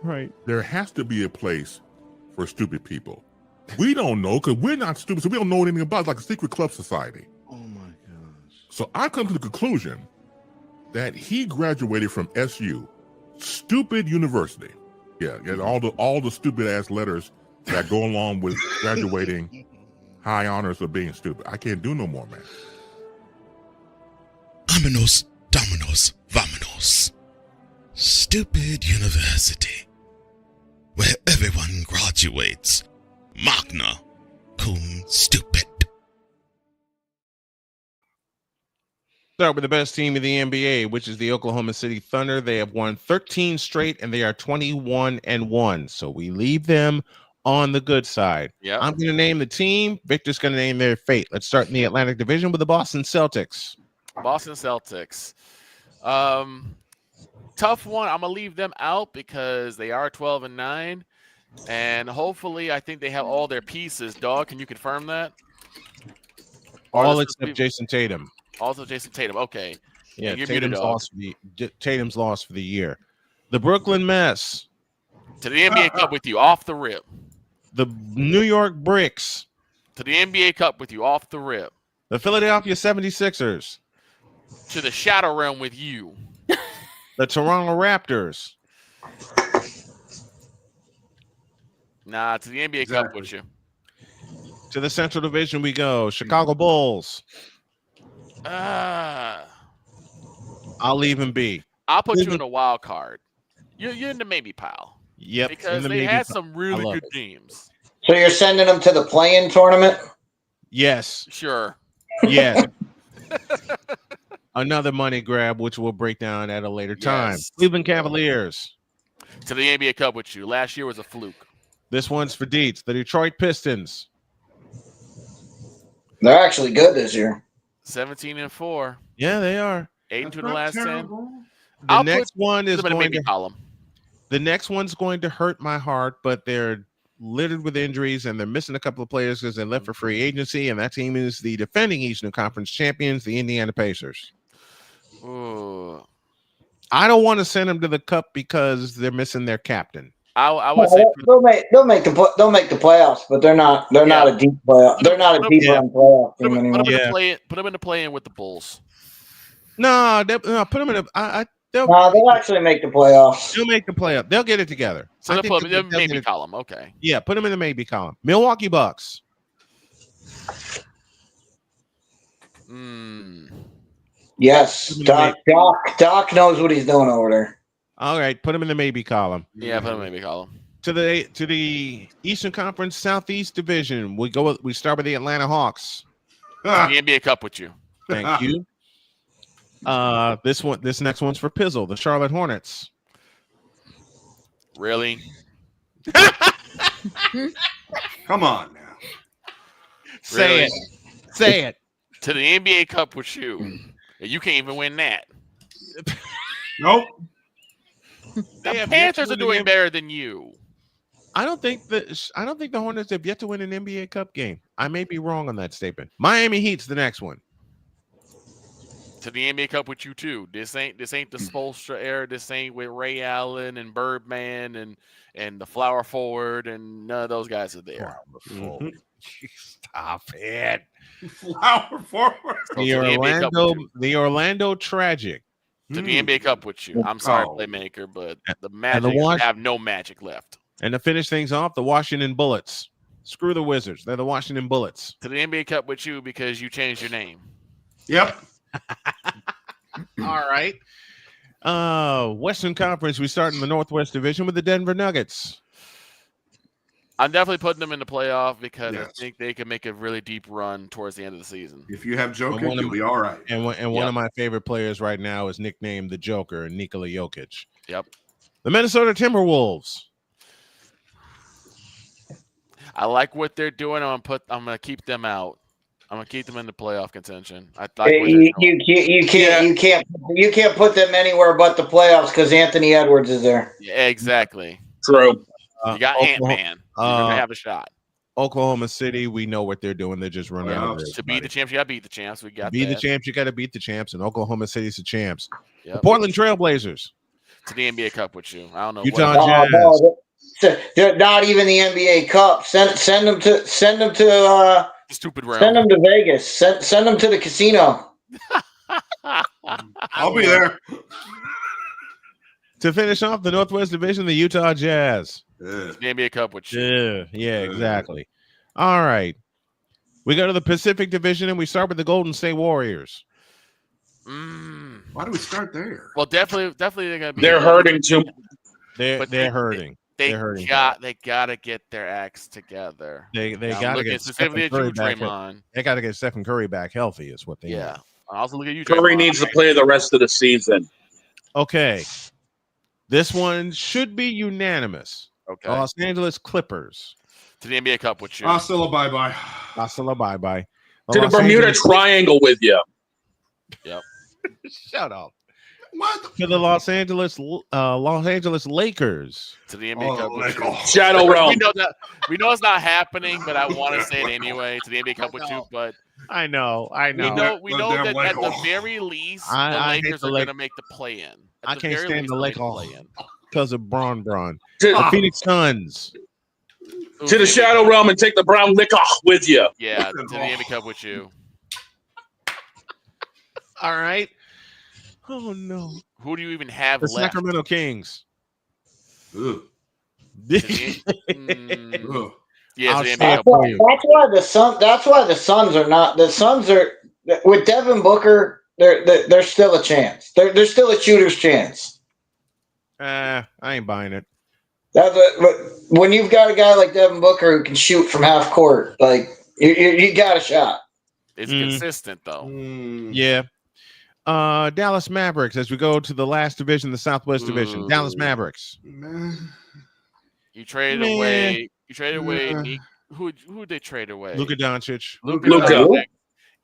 right, there has to be a place for stupid people. We don't know because we're not stupid, so we don't know anything about it, like a secret club society. Oh my gosh. So I come to the conclusion that he graduated from SU, stupid university. Yeah, and all the stupid ass letters that go along with graduating high honors of being stupid. I can't do no more, man. Aminos, dominos, vamonos. Stupid university. Where everyone graduates. Magna cum stupid. Start with the best team in the NBA, which is the Oklahoma City Thunder. They have won 13 straight, and they are 21-1. So we leave them on the good side. Yeah, I'm going to name the team. Victor's going to name their fate. Let's start in the Atlantic Division with the Boston Celtics. Boston Celtics. Tough one. I'm gonna leave them out because they are 12-9, and hopefully, I think they have all their pieces. Dog, can you confirm that? All except Jason Tatum. Also, Jason Tatum. Okay. Yeah, you're Tatum's lost for the year. The Brooklyn Mess. To the NBA Cup with you, off the rip. The New York Bricks. To the NBA Cup with you, off the rip. The Philadelphia 76ers. To the Shadow Realm with you. The Toronto Raptors. Nah, to the NBA Cup with you. To the Central Division we go. Chicago Bulls. I'll leave him be. I'll put you in a wild card. You're in the maybe pile. Yep. Because they had some really good teams. So you're sending them to the play-in tournament? Yes. Sure. Yes. Another money grab, which we'll break down at a later time. Cleveland Cavaliers. To the NBA Cup with you. Last year was a fluke. This one's for Deets. The Detroit Pistons. They're actually good this year. 17-4. Yeah, they are. 8-2 in the last 10. The next one is going going to column. The next one's going to hurt my heart, but they're littered with injuries and they're missing a couple of players because they left for free agency. And that team is the defending Eastern Conference champions, the Indiana Pacers. Ooh. I don't want to send them to the Cup because they're missing their captain. I would say they'll make the playoffs, but they're not a deep playoff. They're not a deep run playoff team anymore. Put them in the play-in with the Bulls. No, put them in they'll actually make the playoffs. They'll make the playoff. They'll get it together. So they'll put them in the maybe column. Okay. Yeah, put them in the maybe column. Milwaukee Bucks. Yes, Doc knows what he's doing over there. All right, put him in the maybe column. Yeah, put him in the maybe column. To the Eastern Conference Southeast Division, we start with the Atlanta Hawks. The NBA Cup with you. Thank you. This next one's for Pizzle, the Charlotte Hornets. Really? Come on now. Say it. Say it. To the NBA Cup with you. And you can't even win that. Nope. The Panthers are doing better than you. I don't think the Hornets have yet to win an NBA Cup game. I may be wrong on that statement. Miami Heat's the next one. To the NBA Cup with you too. This ain't the Spoelstra era. This ain't with Ray Allen and Birdman and the Flower Forward, and none of those guys are there. Mm-hmm. Stop it. Flower Forward. The Orlando Tragic. To the NBA Cup with you. I'm sorry, playmaker, but the Magic have no magic left. And to finish things off, the Washington Bullets. Screw the Wizards. They're the Washington Bullets. To the NBA Cup with you because you changed your name. Yep. All right. Western Conference, we start in the Northwest Division with the Denver Nuggets. I'm definitely putting them in the playoff because I think they can make a really deep run towards the end of the season. If you have Joker, you'll be all right. And one of my favorite players right now is nicknamed the Joker, Nikola Jokic. Yep. The Minnesota Timberwolves. I like what they're doing. I'm gonna keep them out. I'm gonna keep them in the playoff contention. You can't put them anywhere but the playoffs because Anthony Edwards is there. Yeah, exactly. True. You got Ant-Man. You're gonna have a shot. Oklahoma City, we know what they're doing. They're just running out. To beat the champs, you got to beat the champs. We got the champs. You got to beat the champs, and Oklahoma City's the champs. Yep. The Portland Trailblazers. To the NBA Cup with you. I don't know. Utah Jazz. They're not even the NBA Cup. Send them to the stupid round. Send them to Vegas. Send them to the casino. I'll be there. To finish off the Northwest Division, the Utah Jazz. The NBA Cup with you. Yeah, exactly. All right. We go to the Pacific Division, and we start with the Golden State Warriors. Why do we start there? Well, definitely they're gonna be. They're hurting too. They're hurting. They got to get their acts together. They got to get specifically Stephen Curry back. Draymond. They got to get Stephen Curry back healthy. Is what they need. I also look at you. Curry Draymond. needs to play the rest of the season. Okay. This one should be unanimous. Okay. Los Angeles Clippers. To the NBA Cup with you. Hasta la bye-bye. Hasta la bye-bye. To the Bermuda Triangle with you. Yep. Shut up. What? To the Los Angeles Lakers. To the NBA Cup with you. Shadow Realm. We know it's not happening, but I want to say it anyway. To the NBA Cup with you, but I know. We know that at the very least, the Lakers are going to make the play-in. I can't stand the Lakers because of Braun. To The Phoenix Suns. To the Shadow Realm and take the brown liquor with you. Yeah, to the NBA Cup with you. All right. Oh, no. Who do you even have The left? Sacramento Kings. Ugh. Yeah, that's why the Suns are not. The Suns are with Devin Booker. They're still a chance. There's still a shooter's chance. I ain't buying it. When you've got a guy like Devin Booker who can shoot from half court, like you got a shot. It's consistent though. Yeah. Dallas Mavericks. As we go to the last division, the Southwest Division. Dallas Mavericks. You traded away. You traded away. Who did they trade away? Luka Doncic. Luka.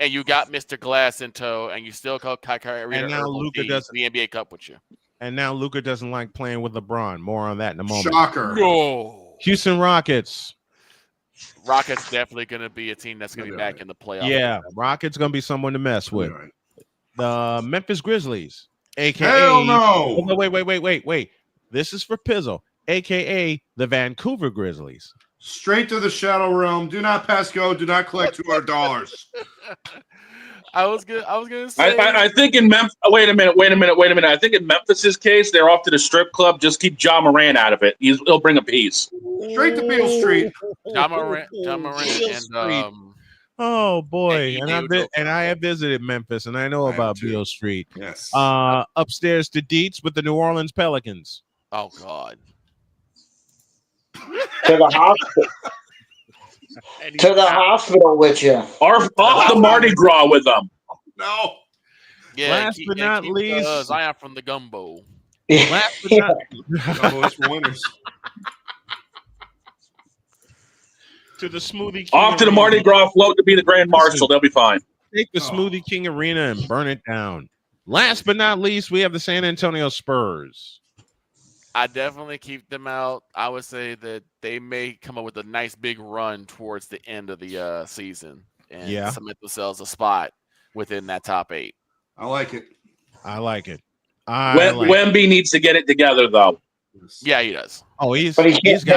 And you got Mr. Glass in tow, and you still call Kyrie and now Luka doesn't the NBA Cup with you. And now Luka doesn't like playing with LeBron. More on that in a moment. Shocker. No. Houston Rockets. Rockets definitely going to be a team that's going to be back in the playoffs. Yeah, Rockets going to be someone to mess with. Right. The Memphis Grizzlies, a.k.a. Hell no. Oh, wait. This is for Pizzle, a.k.a. the Vancouver Grizzlies. Straight to the Shadow Realm. Do not pass go. Do not collect $200. I was gonna say. I think in Memphis. Wait a minute. I think in Memphis's case, they're off to the strip club. Just keep John Moran out of it. He'll bring a piece. Straight to Beale Street. John Moran, and oh boy, and I have visited Memphis, and I know about Beale Street. Yes. Upstairs to Dietz with the New Orleans Pelicans. Oh God. To the hospital. To the hospital with you. Off the Mardi Gras with them. No. Yeah, last but not least, Zion from the gumbo. Last but not to the Smoothie King Off to the Arena. Mardi Gras float to be the Grand Marshal. They'll be fine. Take the Smoothie King Arena and burn it down. Last but not least, we have the San Antonio Spurs. I definitely keep them out. I would say that they may come up with a nice big run towards the end of the season and cement themselves a spot within that top 8. I like it. Wemby needs to get it together, though. Yeah, he does. Oh, he's got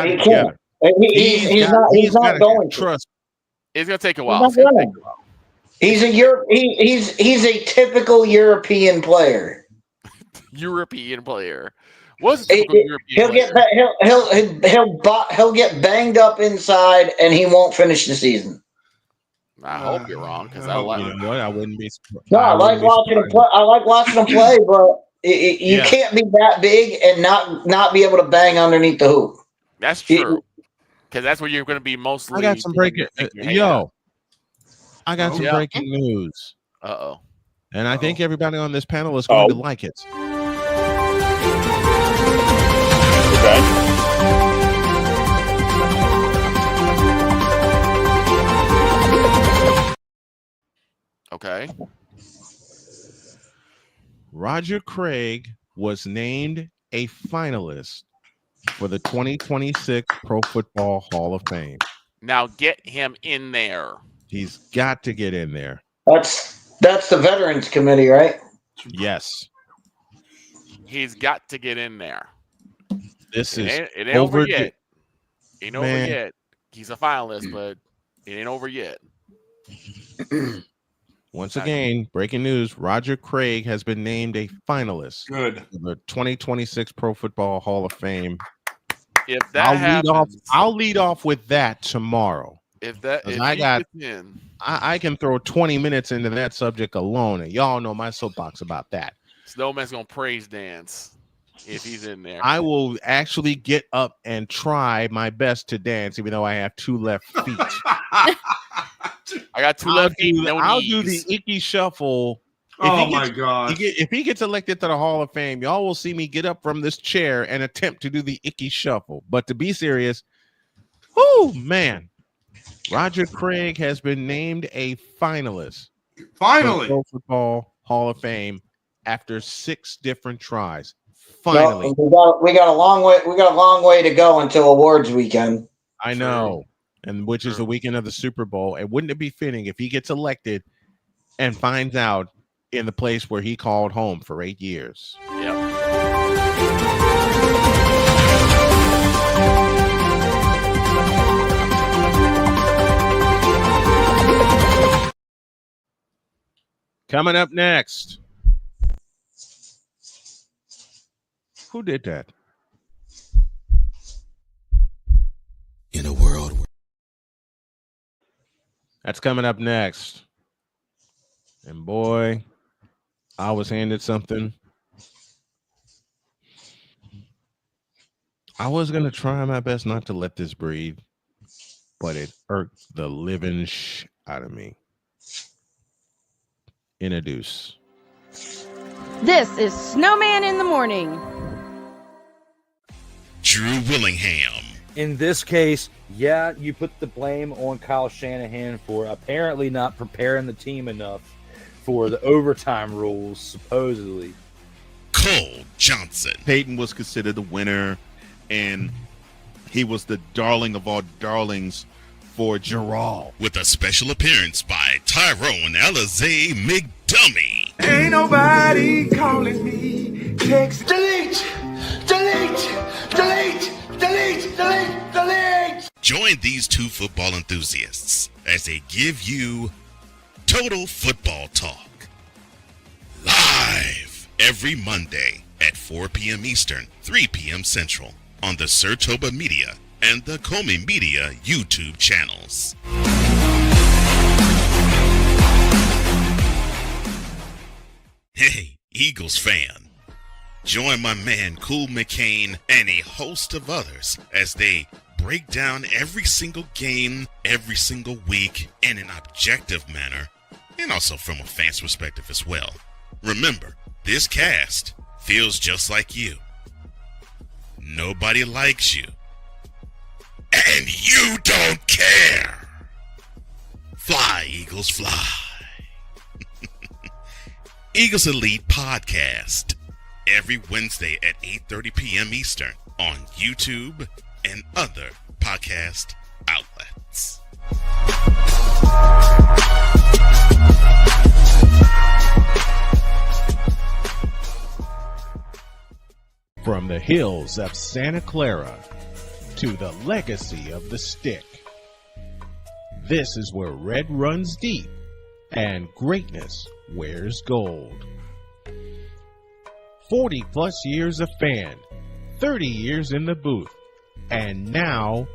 it together. He's not going to trust. It's going to take a while. He's a typical European player. European player. What's a typical European player? He'll get banged up inside, and he won't finish the season. I hope you're wrong because I like. You know what? I wouldn't be surprised. No, I like watching him play. I like watching him play, but you can't be that big and not be able to bang underneath the hoop. That's true. Because that's where you're going to be mostly. I got some breaking. I got some breaking news. Uh-oh. And I think everybody on this panel is going to like it. Okay. Roger Craig was named a finalist for the 2026 Pro Football Hall of Fame. Now get him in there. He's got to get in there. That's the Veterans Committee, right? Yes. He's got to get in there. This is it ain't over yet. Ain't over yet. He's a finalist, but it ain't over yet. Once again, breaking news: Roger Craig has been named a finalist for the 2026 Pro Football Hall of Fame. If that happens, I'll lead off with that tomorrow. I can throw 20 minutes into that subject alone, and y'all know my soapbox about that. Snowman's gonna praise dance if he's in there. I will actually get up and try my best to dance, even though I have 2 left feet. I got 2 left feet. I'll do the icky shuffle. My God! If he gets elected to the Hall of Fame, y'all will see me get up from this chair and attempt to do the icky shuffle. But to be serious, man, Roger Craig has been named a finalist. Finally, for the Pro Football Hall of Fame after 6 different tries. Finally, we got a long way. We got a long way to go until awards weekend. I know, and which is the weekend of the Super Bowl. And wouldn't it be fitting if he gets elected and finds out in the place where he called home for 8 years? Yep. Coming up next. Who did that? In a world where that's coming up next. And boy, I was handed something. I was going to try my best not to let this breathe, but it irked the living out of me. Introduce. This is Snowman in the Morning. Drew Willingham. In this case, you put the blame on Kyle Shanahan for apparently not preparing the team enough for the overtime rules, supposedly. Cole Johnson. Peyton was considered the winner, and he was the darling of all darlings for Gerald. With a special appearance by Tyrone Alizé McDummy. Ain't nobody calling me. Text. Delete! Join these 2 football enthusiasts as they give you Total Football Talk. Live every Monday at 4 p.m. Eastern, 3 p.m. Central on the Sertoba Media and the Comey Media YouTube channels. Hey, Eagles fan. Join my man Cool McCain and a host of others as they break down every single game, every single week in an objective manner, and also from a fan's perspective as well. Remember, this cast feels just like you. Nobody likes you. And you don't care. Fly, Eagles, fly. Eagles Elite Podcast. Every Wednesday at 8:30 p.m. Eastern on YouTube and other podcast outlets. From the hills of Santa Clara to the legacy of the stick, this is where red runs deep and greatness wears gold. 40 plus years of fan, 30 years in the booth, and now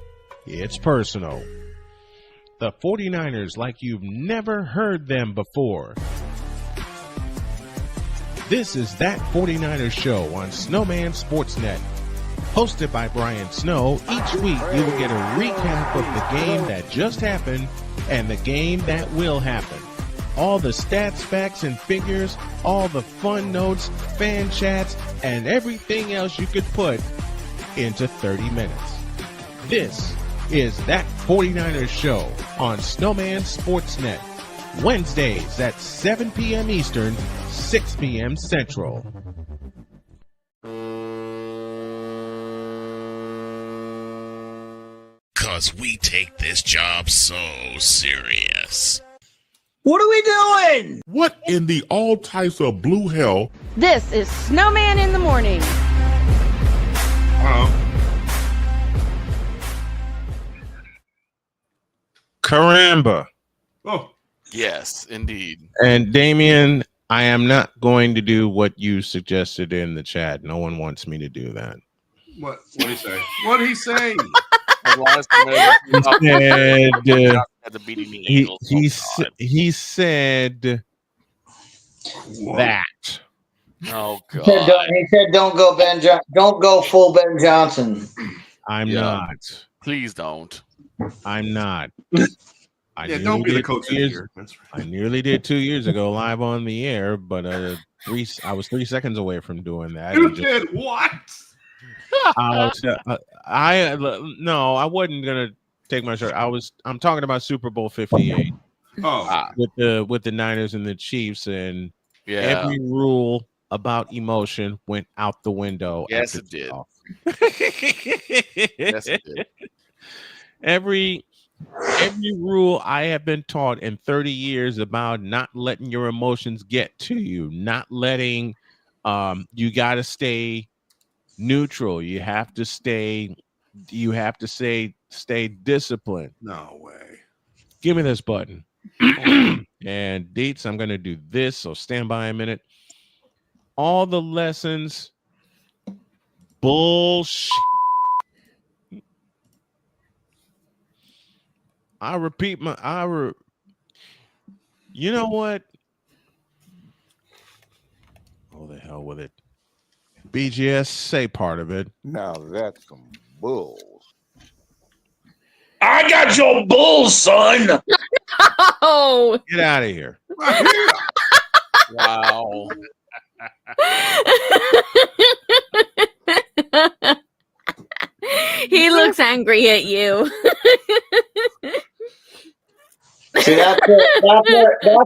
it's personal. The 49ers like you've never heard them before. This is That 49ers Show on Snowman Sportsnet. Hosted by Brian Snow, each week you will get a recap of the game that just happened and the game that will happen. All the stats, facts, and figures, all the fun notes, fan chats, and everything else you could put into 30 minutes. This is That 49ers Show on Snowman Sportsnet. Wednesdays at 7 p.m. Eastern, 6 p.m. Central. Because we take this job so serious. What are we doing? What in the all types of blue hell? This is Snowman in the Morning. Caramba. Oh. Yes, indeed. And Damien, I am not going to do what you suggested in the chat. No one wants me to do that. What did he say? What did he say? He said that. Oh God! He said, "Don't go Ben. Don't go full Ben Johnson." I'm not. Please don't. I'm not. Don't be the coach of the year. I nearly did 2 years ago live on the air, but I was 3 seconds away from doing that. You did what? I wasn't gonna take my shirt. I'm talking about Super Bowl 58. With the Niners and the Chiefs, and every rule about emotion went out the window. Yes, it did. Yes, it did. Every rule I have been taught in 30 years about not letting your emotions get to you, not letting you got to stay neutral. You have to stay disciplined. No way. Give me this button. And Deets, I'm going to do this, so stand by a minute. All the lessons, bullshit. You know what? Oh, the hell with it. BGS, say part of it. Now that's some bulls. I got your bulls, son. Oh, get out of here. Wow. He looks angry at you. See, that's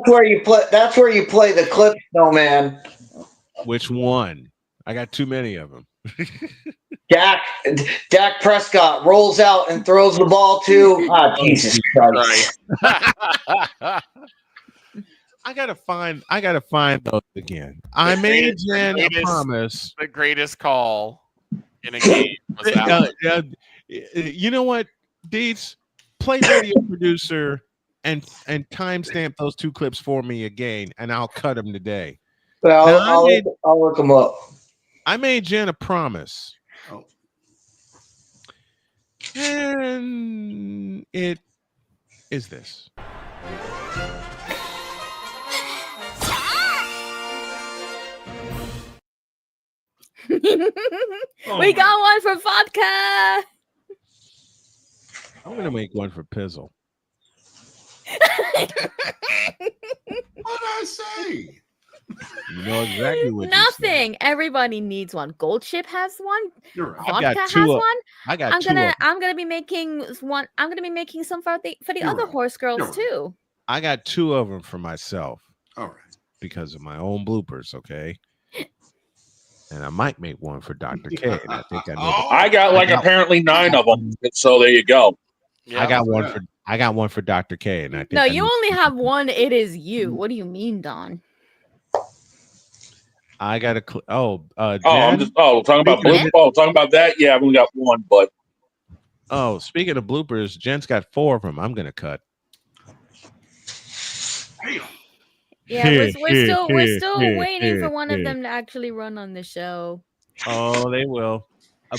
where you play the clip, Snowman. Which one? I got too many of them. Dak Prescott rolls out and throws the ball to Jesus Christ. I gotta find those again. I made Jen a promise. The greatest call in a game was that one. You know what, Deets? Play radio producer and timestamp those two clips for me again, and I'll cut them today. I'll look them up. I made Jen a promise. Oh. And it is this. We got one for vodka. I'm gonna make one for Pizzle. What did I say? You know exactly what Nothing. Everybody needs one. Gold Chip has one. You're right. Vodka has one. I got I'm two. gonna be making one. I'm gonna be making some for the You're other right. horse girls You're right. too. I got 2 of them for myself. All right. Because of my own bloopers, okay? And I might make one for Dr. K. And I think I got like apparently 9 of them. So there you go. Yeah. I got one for Dr. K. And I think No, you only have one. It is you. What do you mean, Don? I got a talking about bloopers. Oh, talking about that. Yeah, I've only got 1, but speaking of bloopers, Jen's got 4 of them. I'm gonna cut. Yeah, we're still waiting for one of them to actually run on the show. Oh, they will.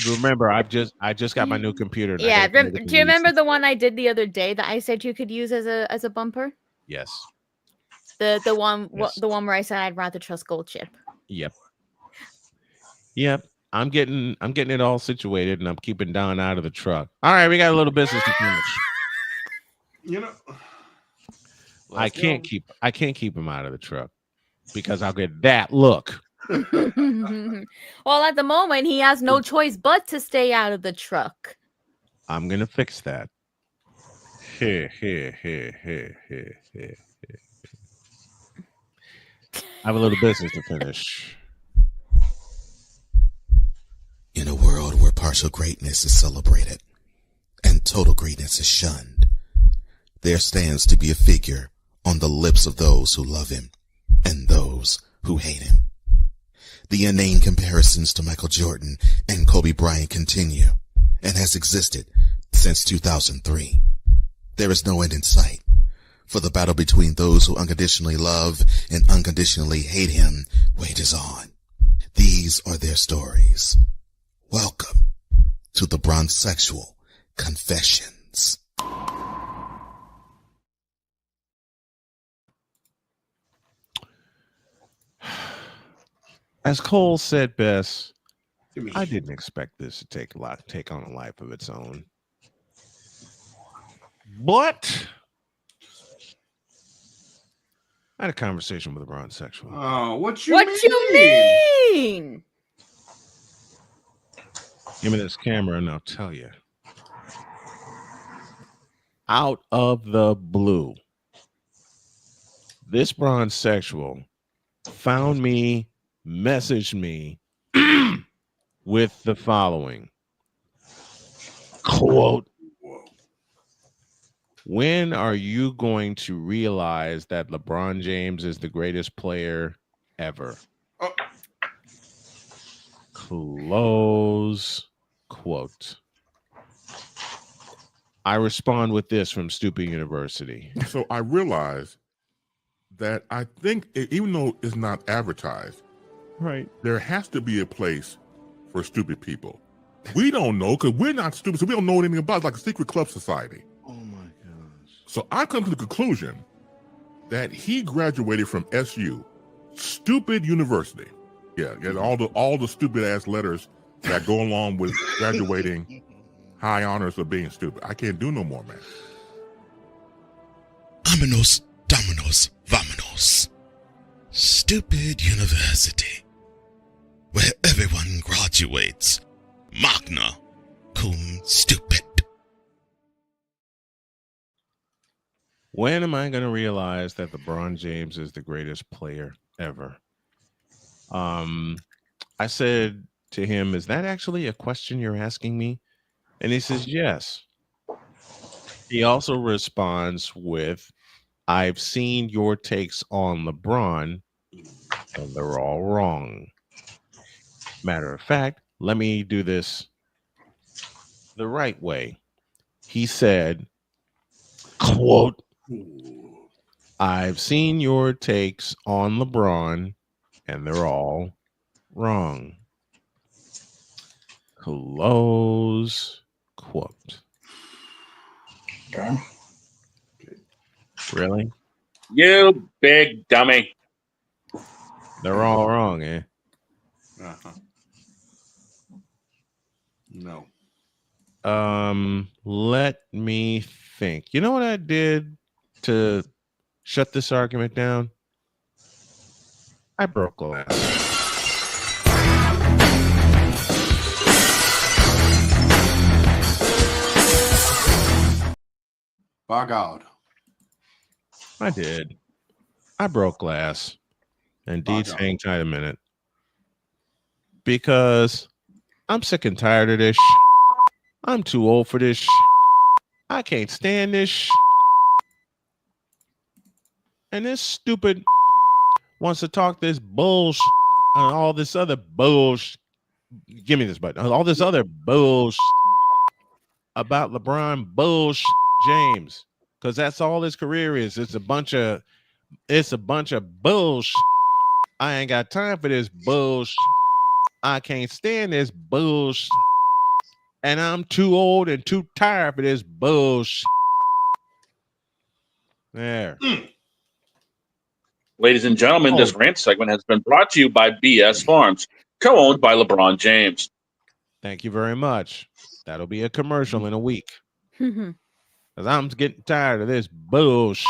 Remember, I just got my new computer. Yeah, do you remember the one I did the other day that I said you could use as a bumper? Yes. The one where I said I'd rather trust Gold Chip. Yep. I'm getting it all situated, and I'm keeping Don out of the truck. All right, we got a little business to finish. You know, I can't keep him out of the truck because I'll get that look. Well, at the moment, he has no choice but to stay out of the truck. I'm gonna fix that. Here. I have a little business to finish. In a world where partial greatness is celebrated and total greatness is shunned, there stands to be a figure on the lips of those who love him and those who hate him. The inane comparisons to Michael Jordan and Kobe Bryant continue and has existed since 2003. There is no end in sight, for the battle between those who unconditionally love and unconditionally hate him wages on. These are their stories. Welcome to the Bronsexual Confessions. As Cole said best, I didn't expect this to take on a life of its own. But I had a conversation with a Bronsexual. Oh, what you mean? Give me this camera and I'll tell you. Out of the blue, this Bronsexual found me, messaged me with the following quote: "When are you going to realize that LeBron James is the greatest player ever?" Close quote. I respond with this from Stupid University. So I realized that I think, even though it's not advertised, right, there has to be a place for stupid people. We don't know because we're not stupid, so we don't know anything about it. It's like a secret club society. Oh my gosh. So I come to the conclusion that he graduated from SU, stupid university. Yeah, all the stupid ass letters that go along with graduating, high honors of being stupid. I can't do no more, man. Vámonos, dominos, vámonos. Stupid university, where everyone graduates magna cum stupid. When am I going to realize that LeBron James is the greatest player ever? I said to him, "Is that actually a question you're asking me?" And he says, "Yes." He also responds with, "I've seen your takes on LeBron, and they're all wrong. Matter of fact, let me do this the right way." He said, quote, "I've seen your takes on LeBron, and they're all wrong." Close quote. Okay. Really? You big dummy. They're all wrong, eh? Uh-huh. No. Let me think. You know what I did to shut this argument down? I broke glass. By God. I did. I broke glass. And Deeds, hang tight a minute. Because I'm sick and tired of this. I'm too old for this. I can't stand this. And this stupid wants to talk this bullshit and all this other bullshit. Give me this button. All this other bullshit about LeBron bullshit James. Because that's all his career is. It's a bunch of bullshit. I ain't got time for this bullshit. I can't stand this bullshit. And I'm too old and too tired for this bullshit. There. Ladies and gentlemen, this rant segment has been brought to you by BS Farms, co-owned by LeBron James. Thank you very much. That'll be a commercial in a week. Because I'm getting tired of this bullshit.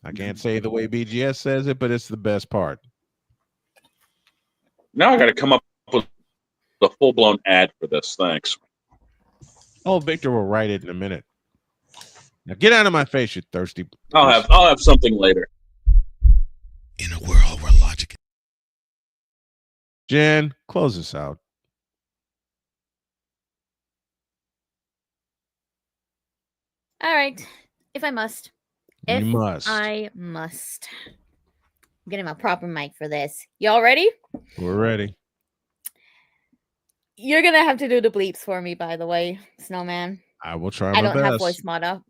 I can't say the way BGS says it, but it's the best part. Now I got to come up with a full-blown ad for this. Thanks. Oh, Victor will write it in a minute. Now get out of my face, you thirsty. I'll have something later. In a world where logic. Jen, close this out. All right. If I must. You must. I must. I'm getting my proper mic for this. Y'all ready? We're ready. You're going to have to do the bleeps for me, by the way, Snowman. I will try my best. I don't have voice mod up.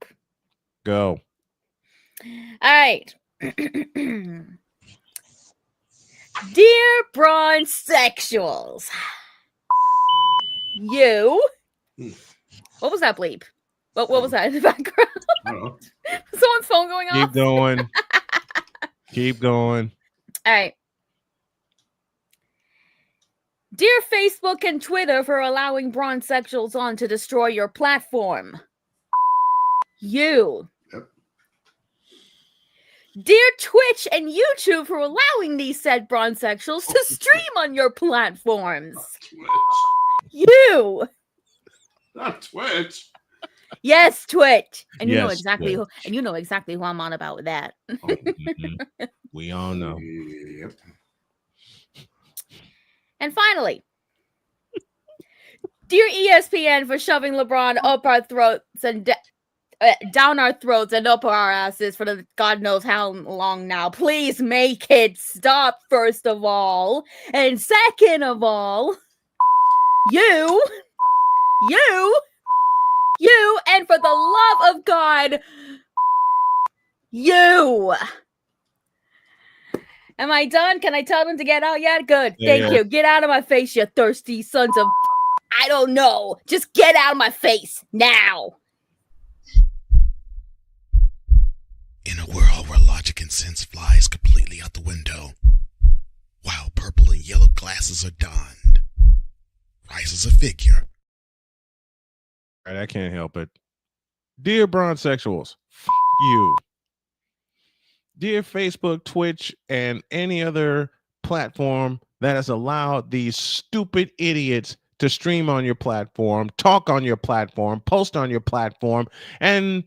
Go. All right. Dear Bronsexuals, you. What was that bleep? What was that in the background? I don't know. Someone's phone going off. Keep going. Keep going. All right. Dear Facebook and Twitter for allowing Bronsexuals on to destroy your platform. You. Yep. Dear Twitch and YouTube for allowing these said Bronsexuals to stream on your platforms. You. Not Twitch. Yes, Twitch. And you know Yes, exactly Twitch. who I'm on about with that. We all know. Yep. And finally, dear ESPN for shoving LeBron up our throats and down our throats and up our asses for the God knows how long now. Please make it stop, first of all. And second of all, you, and for the love of God, you. Am I done? Can I tell them to get out yet? Good. Thank you. Get out of my face, you thirsty sons of... I don't know. Just get out of my face now. In a world where logic and sense flies completely out the window, while purple and yellow glasses are donned, rises a figure. All right, I can't help it. Dear Bronsexuals, you. Dear Facebook, Twitch, and any other platform that has allowed these stupid idiots to stream on your platform, talk on your platform, post on your platform, and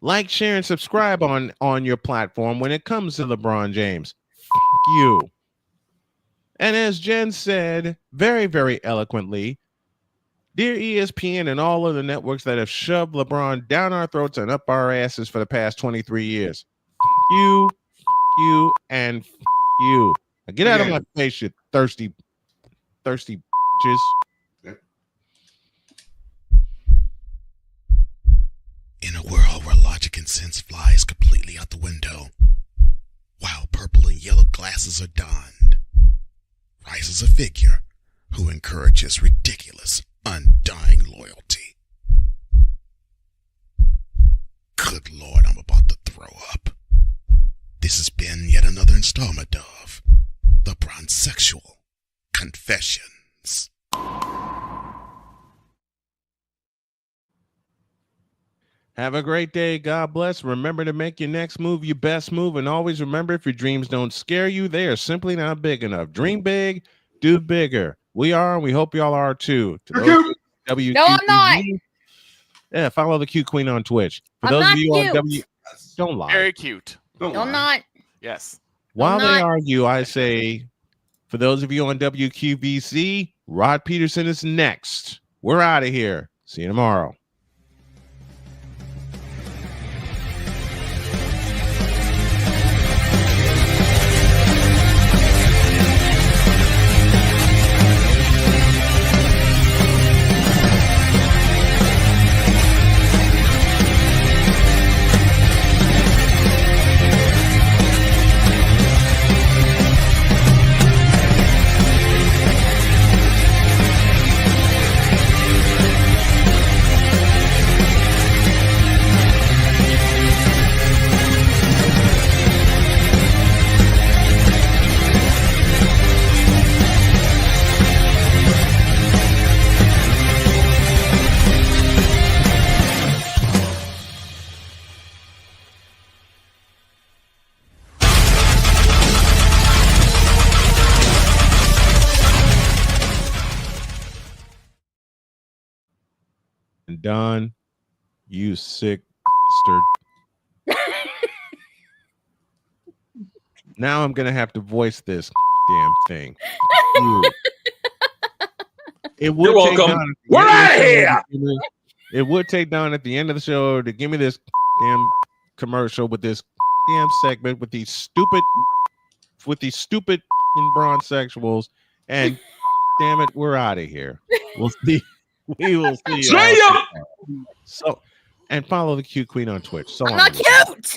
like, share, and subscribe on your platform when it comes to LeBron James. You. And as Jen said very, very eloquently, dear ESPN and all of the networks that have shoved LeBron down our throats and up our asses for the past 23 years. You, and you. Now get out of my face, you thirsty bitches. In a world where logic and sense flies completely out the window, while purple and yellow glasses are donned, rises a figure who encourages ridiculous, undying loyalty. Good Lord, I'm about to throw up. This has been yet another installment of the Bronsexual Confessions. Have a great day. God bless. Remember to make your next move your best move. And always remember, if your dreams don't scare you, they are simply not big enough. Dream big, do bigger. We are, and we hope y'all are too. To those WQVZ, No, I'm not. Yeah, follow the Q Queen on Twitch. For I'm those not of you cute. on W, don't lie. Very cute. I'm not. Yes. While I'm they not. argue, I say, for those of you on WQVC, Rod Peterson is next. We're out of here. See you tomorrow. And Don, you sick bastard. Now I'm gonna have to voice this damn thing. It would You're take welcome. Don We're out of here. It would take Don at the end of the show to give me this damn commercial with this damn segment with these stupid Bronsexuals, and damn it, we're out of here. We'll see. We will see you. See ya. So, and follow the Q Queen on Twitch. So I'm not cute.